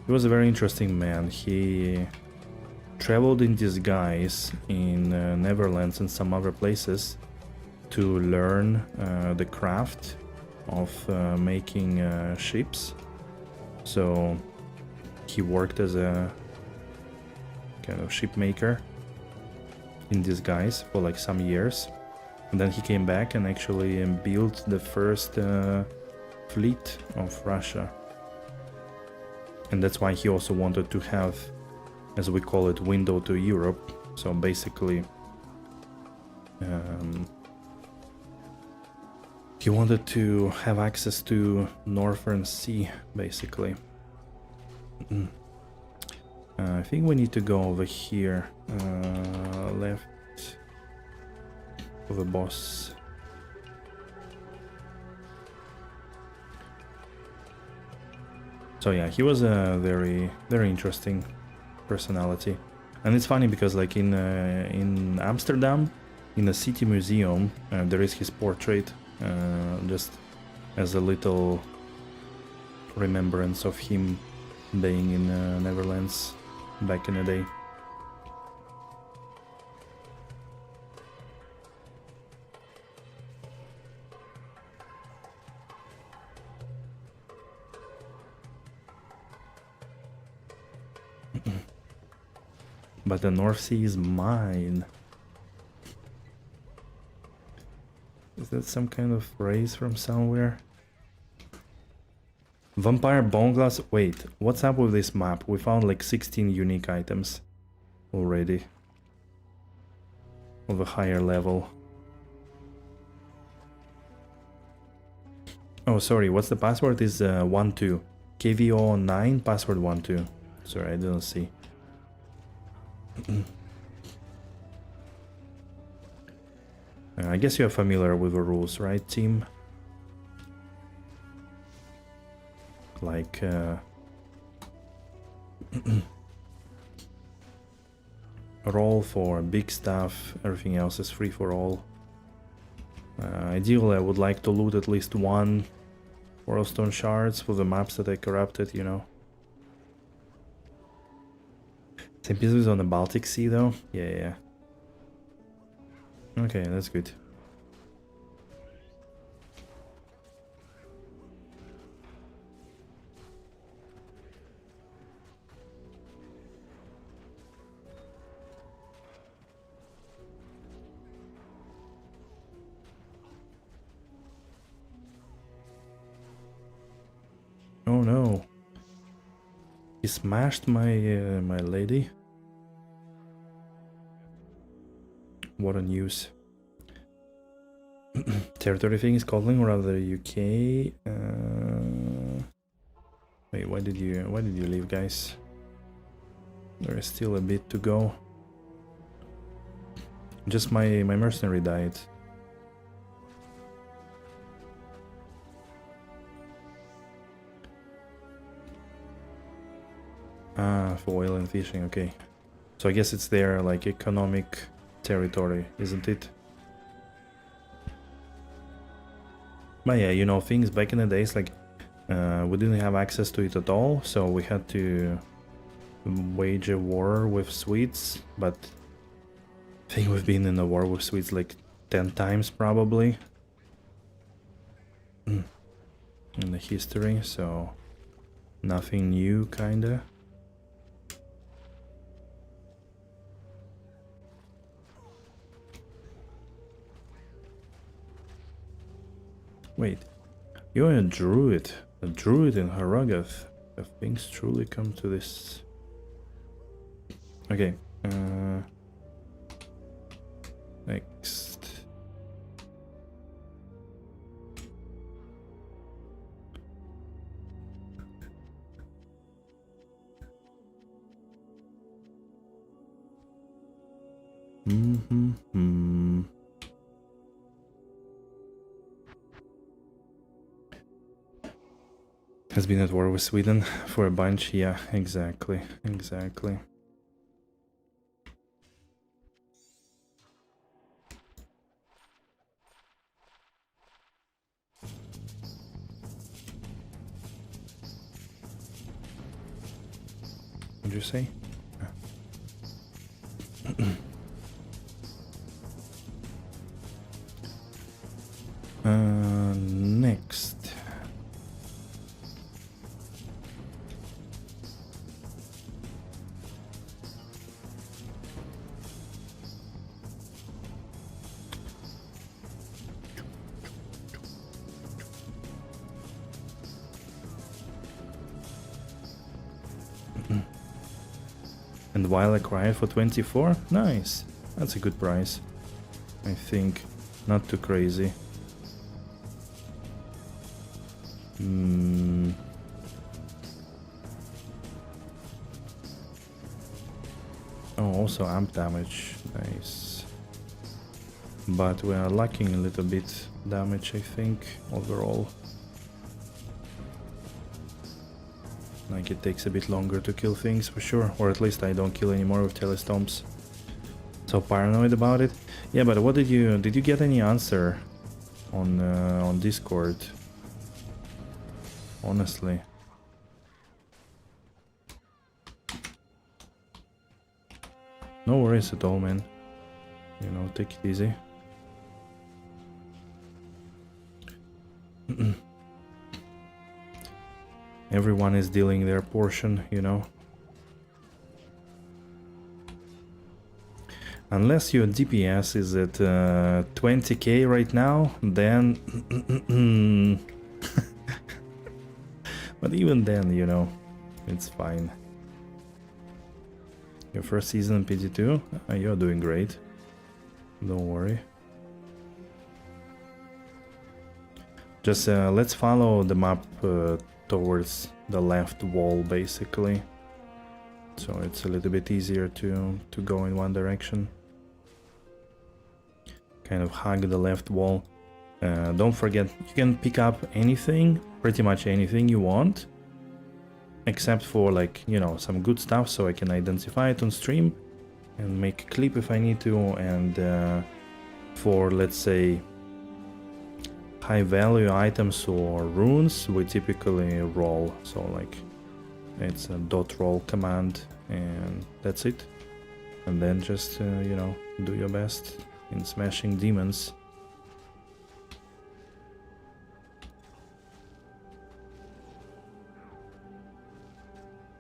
He was a very interesting man. He traveled in disguise in Netherlands and some other places to learn the craft of making ships. So he worked as a kind of ship maker in disguise for like some years, and then he came back and actually built the first fleet of Russia. And that's why he also wanted to have, as we call it, window to Europe. So basically he wanted to have access to Northern Sea, basically. I think we need to go over here, left of the boss. So yeah, he was a very interesting personality, and it's funny because like in Amsterdam, in the city museum, there is his portrait, just as a little remembrance of him being in Netherlands back in the day. But the North Sea is mine. Is that some kind of phrase from somewhere? Vampire Bone Glass. Wait, what's up with this map? We found like 16 unique items already of a higher level. Oh, sorry, what's the password? Is 12. KVO9, password 12. Sorry, I didn't see. I guess you're familiar with the rules, right, team? Like, roll for big stuff, everything else is free for all. Ideally, I would like to loot at least one Whirlstone shards for the maps that I corrupted, you know. St. Petersburg on the Baltic Sea, though? Yeah. Okay, that's good. Oh no. He smashed my my lady. What a news. Territory thing is calling, or rather UK. Wait, why did you leave, guys? There is still a bit to go. Just my mercenary died. Ah, for oil and fishing, okay. So I guess it's their like economic territory, isn't it? But yeah, you know, things back in the days, like we didn't have access to it at all, so we had to wage a war with Swedes. But I think we've been in a war with Swedes like 10 times probably in the history, so nothing new, kinda. Wait, you're a druid in Harrogath. Have things truly come to this? Okay, next. Mm-hmm. Has been at war with Sweden for a bunch. Yeah, exactly. Exactly. What'd you say? Next. And while I cried for 24? Nice. That's a good price. I think. Not too crazy. Oh, also amp damage. Nice. But we are lacking a little bit damage, I think, overall. Like it takes a bit longer to kill things for sure, or at least I don't kill anymore with telestomps. So paranoid about it. Yeah, but what did you get any answer on Discord? Honestly. No worries at all, man. You know, take it easy. Everyone is dealing their portion, you know. Unless your DPS is at 20k right now, then... But even then, you know, it's fine. Your first season in PD2? You're doing great. Don't worry. Just let's follow the map towards the left wall, basically. So it's a little bit easier to go in one direction. Kind of hug the left wall. Don't forget, you can pick up anything, pretty much anything you want. Except for, like, you know, some good stuff, so I can identify it on stream and make a clip if I need to. And for, let's say, high value items or runes, we typically roll. So like it's a .roll command and that's it. And then just, you know, do your best in smashing demons.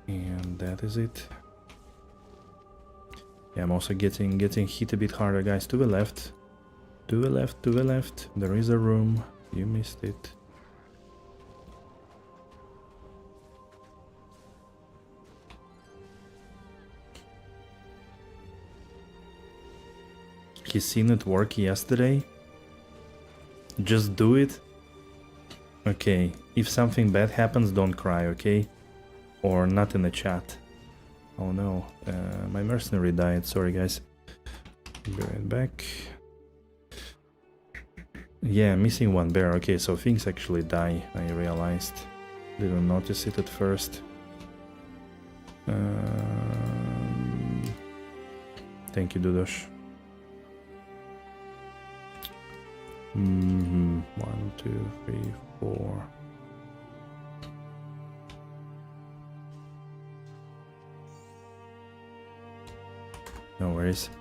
And that is it. Yeah, I'm also getting hit a bit harder, guys. To the left. To the left, to the left. There is a room. You missed it. He seen it work yesterday. Just do it. Okay, if something bad happens, don't cry, okay? Or not in the chat. Oh no, my mercenary died. Sorry, guys. Be right back. Yeah, missing one bear. Okay, so things actually die, I realized. Didn't notice it at first. Thank you, Dudosh. 1, 2, 3, 4. No worries.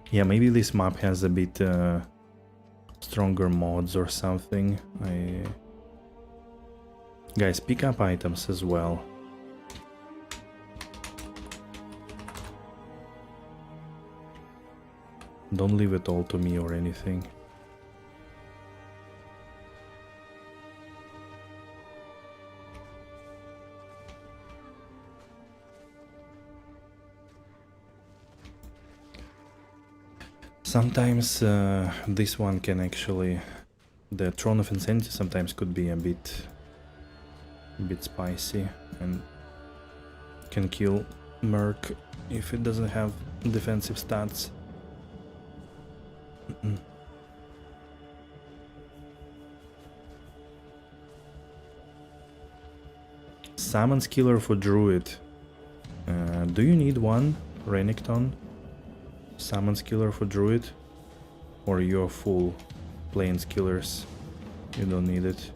Yeah, maybe this map has a bit stronger mods or something. Guys, pick up items as well. Don't leave it all to me or anything. Sometimes this one can actually, the Throne of Insanity sometimes could be a bit spicy and can kill Merc if it doesn't have defensive stats. Salmon Skiller for Druid. Do you need one, Renekton? Salmon Skiller for Druid? Or you're full plain skillers? You don't need it.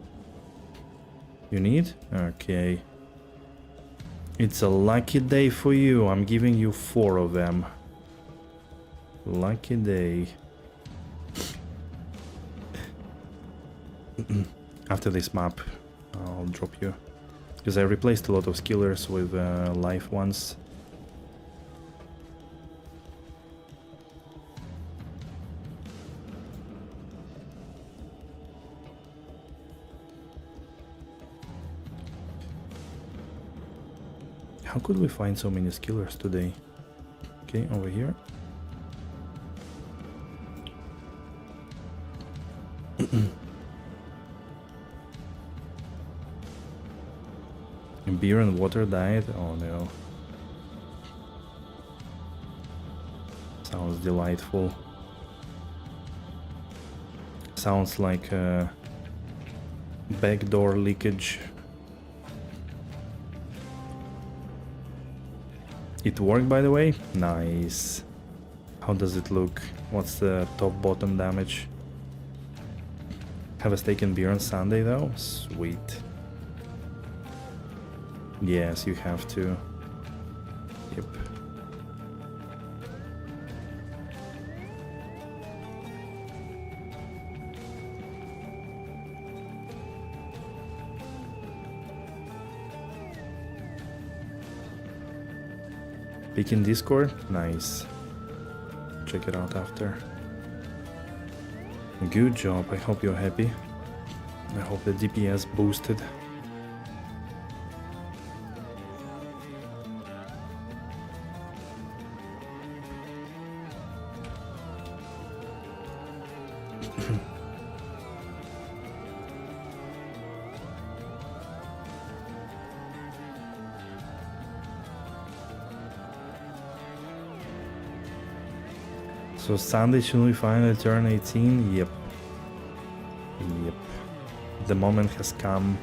You need? Okay. It's a lucky day for you. I'm giving you 4 of them. Lucky day. After this map, I'll drop you. Because I replaced a lot of skillers with life ones. How could we find so many skillers today? Okay, over here. Beer and water diet? Oh no. Sounds delightful. Sounds like backdoor leakage. It worked, by the way? Nice. How does it look? What's the top bottom damage? Have a steak and beer on Sunday though? Sweet. Yes, you have to. Yep. Peek in Discord? Nice. Check it out after. Good job, I hope you're happy. I hope the DPS boosted. So Sunday should we finally turn 18? Yep. Yep. The moment has come.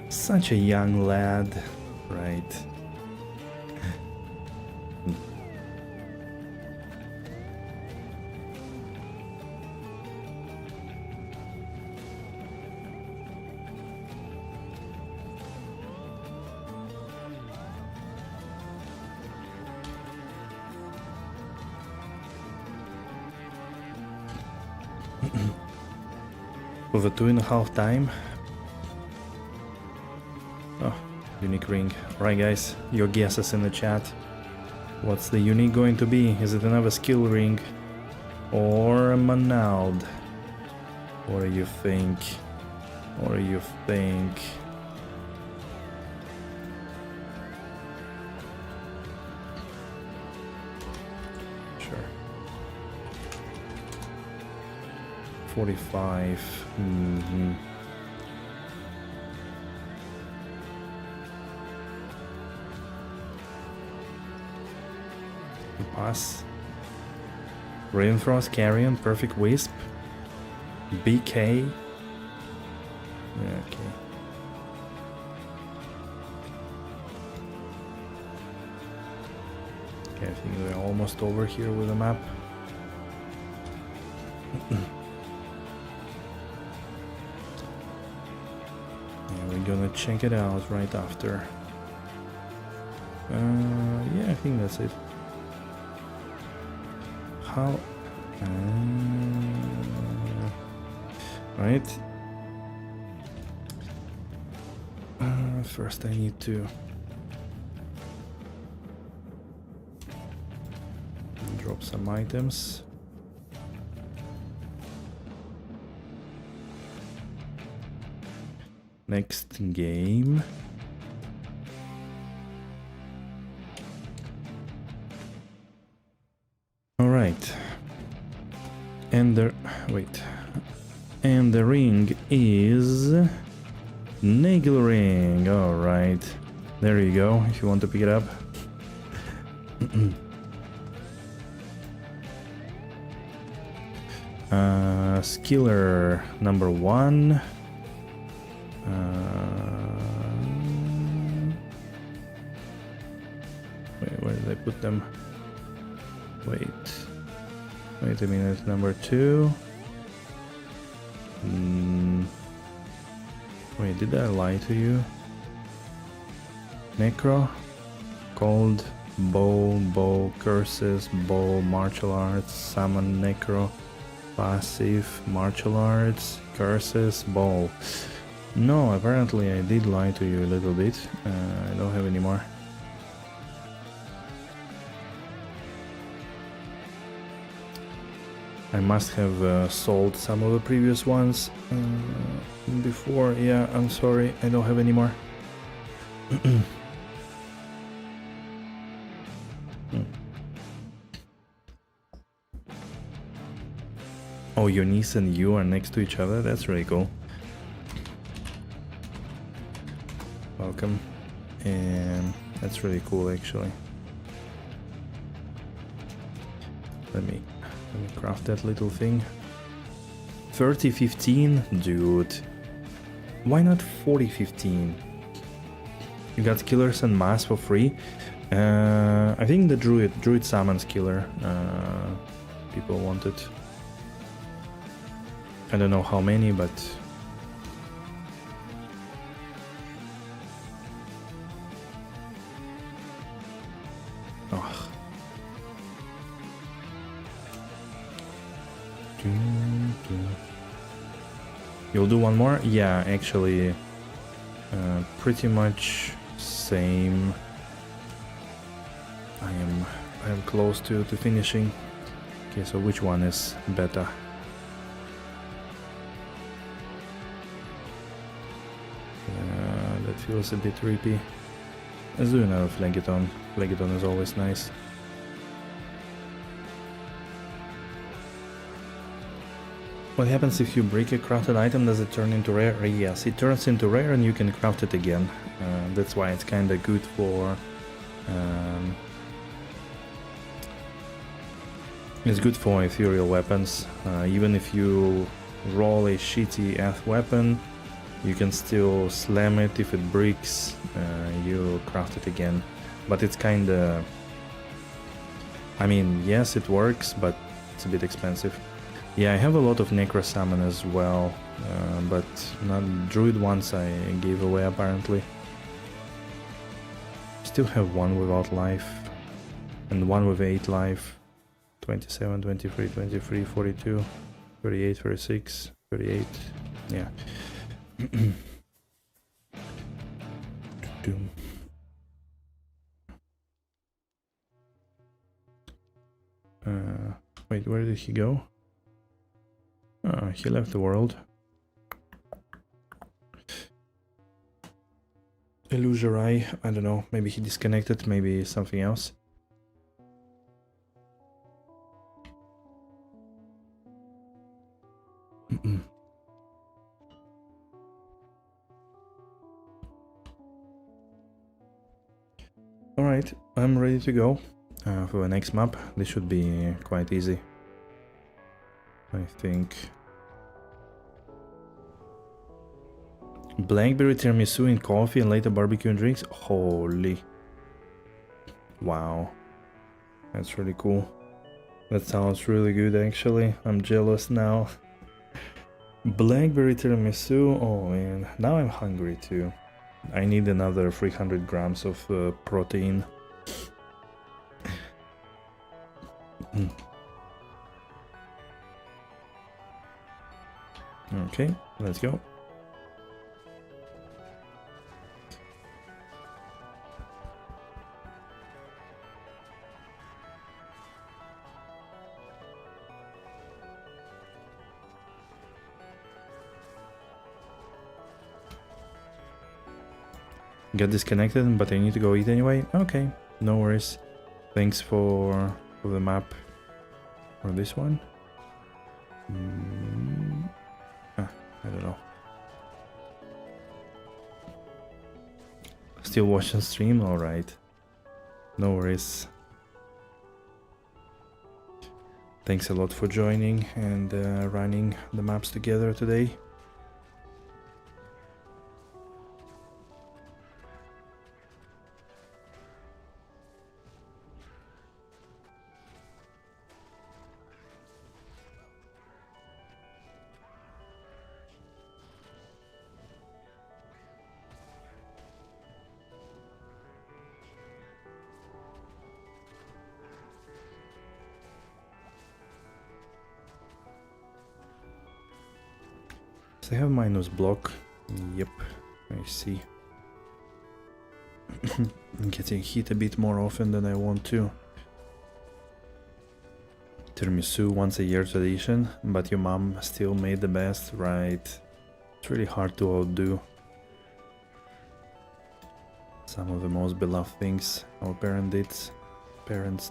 Such a young lad, right? For the 2.5 time. Oh, unique ring. Right, guys, your guesses in the chat. What's the unique going to be? Is it another skill ring? Or a Manaud? What do you think? What do you think? Sure. 45. Mm-hmm. Pass. Rainfrost, Carrion, Perfect Wisp, BK. Yeah, okay. Okay, I think we're almost over here with the map. Yeah, we're gonna check it out right after. Yeah, I think that's it. How? Right. First I need to drop some items. Next game. All right. And the wait. And the ring is Nagel ring. All right. There you go. If you want to pick it up. Skiller number 1. Wait, where did I put them? Wait a minute. Number 2. Wait, did I lie to you? Necro, cold, bow, curses, bow, martial arts, summon, necro, passive, martial arts, curses, bow. No, apparently I did lie to you a little bit. I don't have any more. I must have sold some of the previous ones before. Yeah, I'm sorry, I don't have any more. Oh, your niece and you are next to each other? That's really cool. Welcome. And that's really cool, actually. Let me craft that little thing. 3015? Dude. Why not 4015? You got killers and mass for free. I think the druid summons killer. People wanted. I don't know how many, but oh. You'll do one more? Yeah, actually, pretty much same. I am close to finishing. Okay, so which one is better? That feels a bit creepy. Let's do another Phlegethon. Phlegethon is always nice. What happens if you break a crafted item? Does it turn into rare? Yes, it turns into rare and you can craft it again. That's why it's kinda good for... it's good for ethereal weapons. Even if you roll a shitty earth weapon, you can still slam it. If it breaks, you craft it again. But it's kinda... I mean, yes, it works, but it's a bit expensive. Yeah, I have a lot of Necro Summon as well, but not Druid ones I gave away apparently. Still have one without life, and one with 8 life. 27, 23, 23, 42, 38, 36, 38, yeah. Wait, where did he go? Oh, he left the world. Illusory, I don't know, maybe he disconnected, maybe something else. Alright, I'm ready to go for the next map. This should be quite easy, I think. Blackberry tiramisu in coffee and later barbecue and drinks. Holy. Wow. That's really cool. That sounds really good actually. I'm jealous now. Blackberry tiramisu. Oh man. Now I'm hungry too. I need another 300 grams of protein. Okay, let's go. Got disconnected, but I need to go eat anyway. Okay, no worries. Thanks for the map. Or this one? I don't know. Still watching stream? Alright. No worries. Thanks a lot for joining and running the maps together today. They have minus block. Yep, I see. I'm getting hit a bit more often than I want to. Tiramisu once a year tradition, but your mom still made the best, right? It's really hard to outdo some of the most beloved things our parents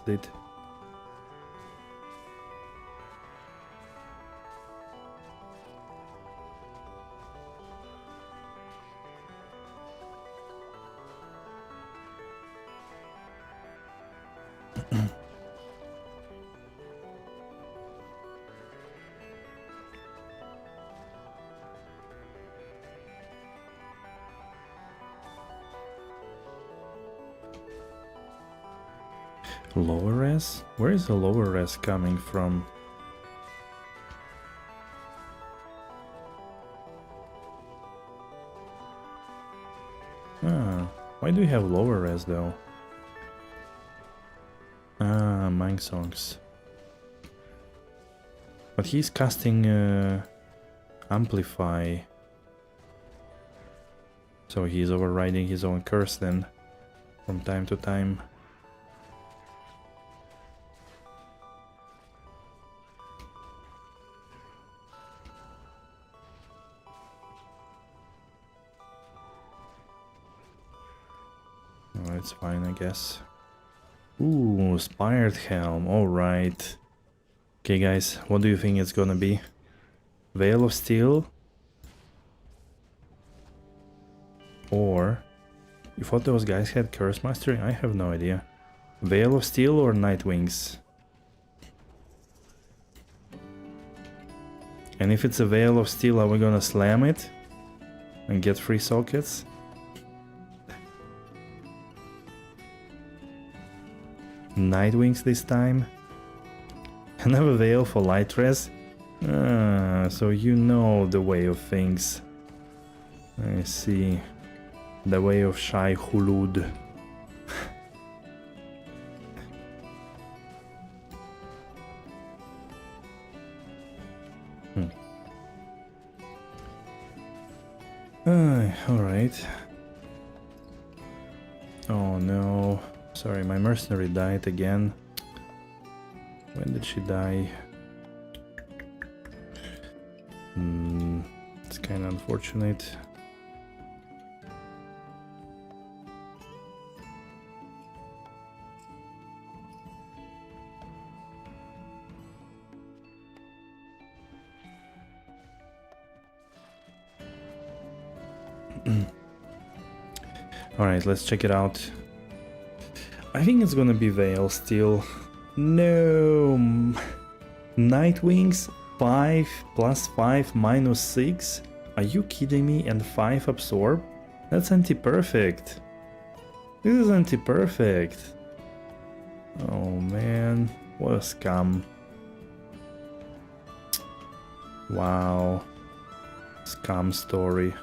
did. Lower res? Where is the lower res coming from? Ah, why do you have lower res though? Ah, Mang Songs. But he's casting Amplify. So he's overriding his own curse then, from time to time. It's fine, I guess. Ooh, Spired Helm, alright. Okay guys, what do you think it's gonna be? Veil of Steel? Or... You thought those guys had Curse Mastery? I have no idea. Veil of Steel or Nightwings? And if it's a Veil of Steel, are we gonna slam it? And get free sockets? Nightwings this time. Another Veil for light res. So you know the way of things. I see. The way of Shai Hulud. Alright. Oh no. Sorry, my mercenary died again. When did she die? It's kind of unfortunate. Alright, let's check it out. I think it's gonna be Veil still. No! Nightwings 5 plus 5 minus 6? Are you kidding me? And 5 absorb? That's anti-perfect. This is anti-perfect. Oh man, what a scam. Wow. Scam story.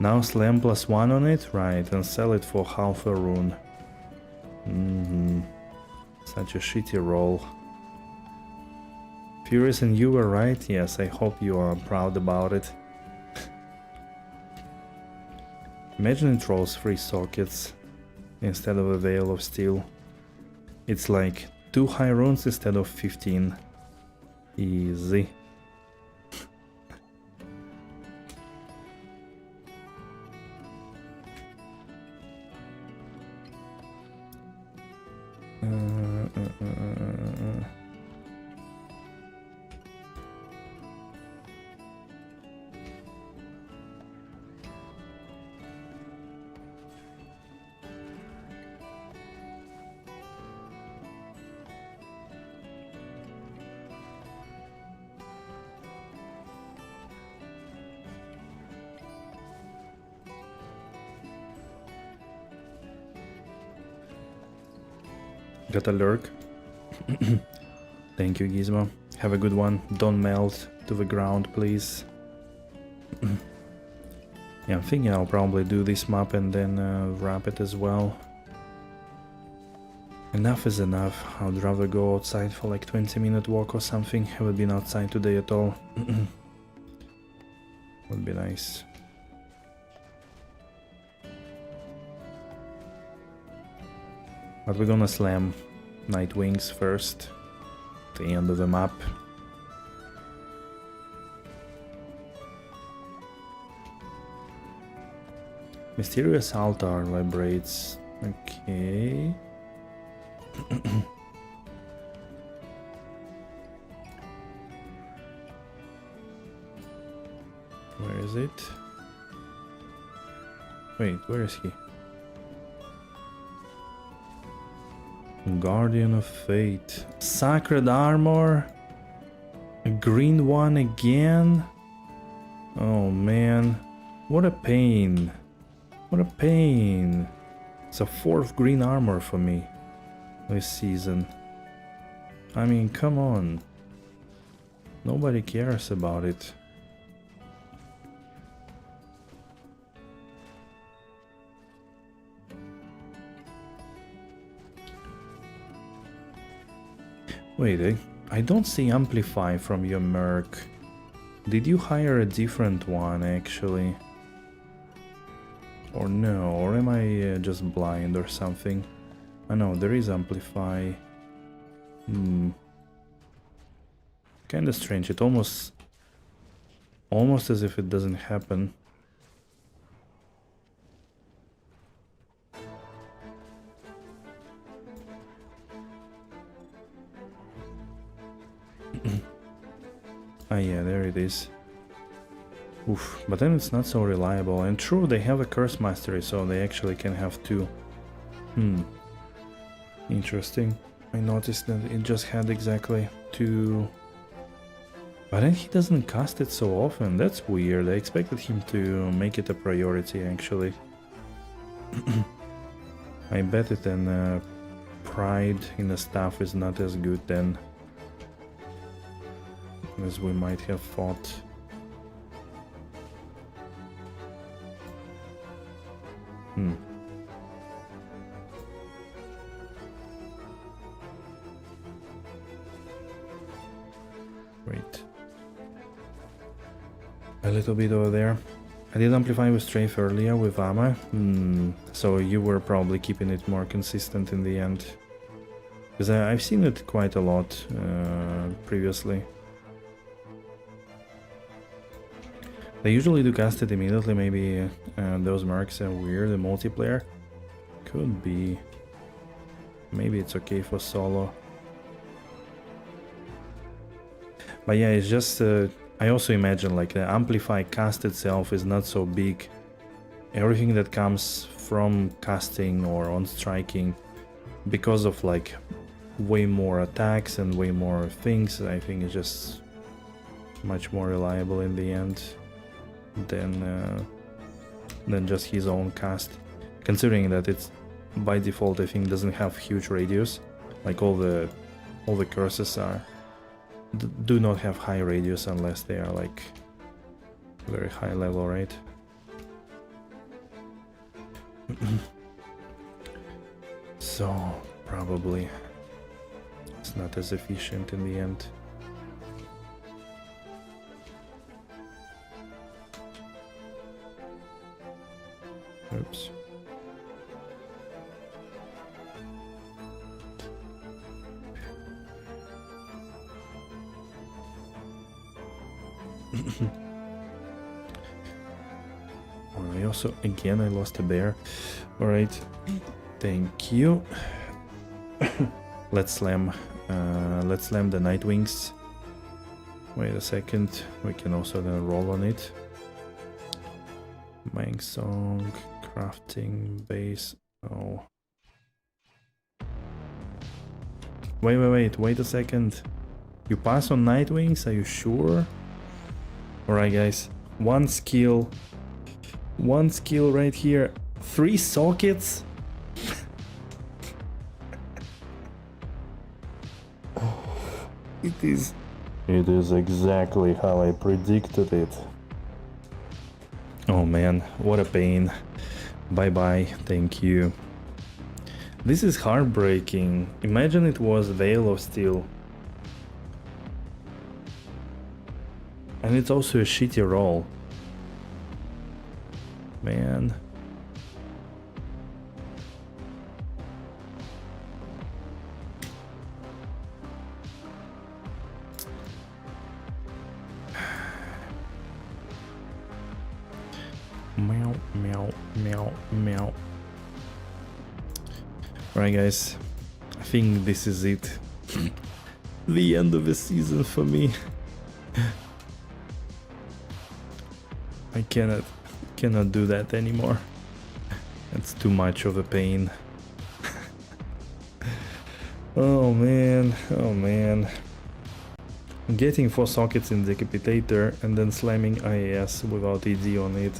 Now slam +1 on it? Right, and sell it for half a rune. Such a shitty roll. Furious and you were right? Yes, I hope you are proud about it. Imagine it rolls 3 sockets instead of a Veil of Steel. It's like 2 high runes instead of 15. Easy. Got a lurk. Thank you, Gizmo. Have a good one. Don't melt to the ground, please. Yeah, I'm thinking I'll probably do this map and then wrap it as well. Enough is enough. I'd rather go outside for like 20-minute walk or something. Haven't been outside today at all. Would be nice. But we're gonna slam Night Wings first. At the end of the map. Mysterious altar vibrates. Okay. Where is it? Wait, where is he? Guardian of Fate. Sacred Armor? A green one again? Oh man. What a pain. What a pain. It's a 4th green armor for me this season. I mean, come on. Nobody cares about it. Wait, I don't see Amplify from your Merc. Did you hire a different one, actually? Or no, or am I just blind or something? I know, there is Amplify. Kinda strange, it almost as if it doesn't happen. Ah yeah, there it is. Oof, but then it's not so reliable. And true, they have a curse mastery, so they actually can have 2. Interesting. I noticed that it just had exactly 2. But then he doesn't cast it so often. That's weird. I expected him to make it a priority, actually. I bet it then Pride in the staff is not as good then as we might have thought. Wait. A little bit over there. I did amplify with Strafe earlier with Ama. So you were probably keeping it more consistent in the end. Because I've seen it quite a lot previously. They usually do cast it immediately, maybe those marks are weird in multiplayer. Could be. Maybe it's okay for solo. But yeah, it's just, I also imagine like the Amplify cast itself is not so big. Everything that comes from casting or on striking, because of like way more attacks and way more things, I think it's just much more reliable in the end than just his own cast. Considering that it's by default, I think doesn't have huge radius, like all the curses are do not have high radius unless they are like very high level, right? So probably it's not as efficient in the end. Oops. I also, again, I lost a bear. Alright, thank you. Let's slam the Nightwings. Wait a second, we can also then roll on it. Mang Song, crafting base. Oh. Wait a second. You pass on Nightwings, are you sure? Alright guys, one skill right here. 3 sockets? It is exactly how I predicted it. Oh man, what a pain. Bye bye, thank you. This is heartbreaking. Imagine it was Veil of Steel. And it's also a shitty roll. Man. Meow, meow, meow, meow. Alright guys, I think this is it. The end of the season for me. I cannot do that anymore. It's too much of a pain. Oh man, oh man. Getting 4 sockets in Decapitator and then slamming IAS without ED on it.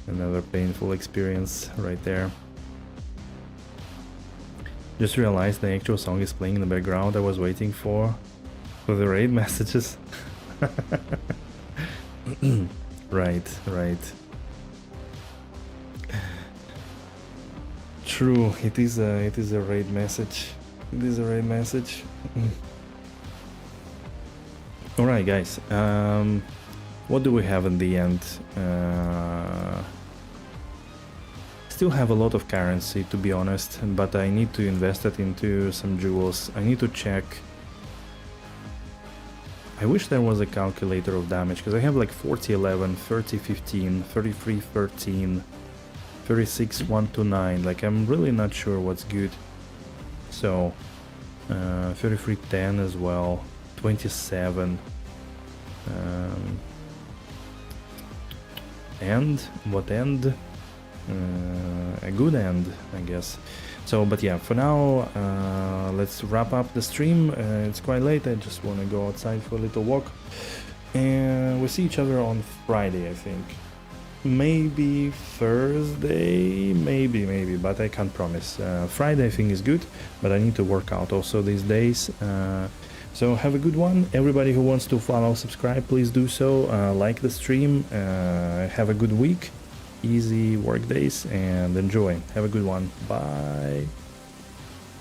Another painful experience right there. Just realized the actual song is playing in the background. I was waiting for the raid messages. Right. True, it is a raid message. It is a raid message. Alright guys, what do we have in the end? Still have a lot of currency, to be honest, but I need to invest it into some jewels. I need to check. I wish there was a calculator of damage, because I have like 40 11, 30 15, 33 13, 36 1 to 9. Like, I'm really not sure what's good. So 33 10 as well, 27. And what end? A good end, I guess. So, but yeah, for now, let's wrap up the stream. It's quite late. I just want to go outside for a little walk, and we'll see each other on Friday, I think. Maybe Thursday, maybe, but I can't promise. Friday I think is good, but I need to work out also these days. So have a good one. Everybody who wants to follow, subscribe, please do so. Like the stream. Have a good week. Easy work days and enjoy. Have a good one. Bye.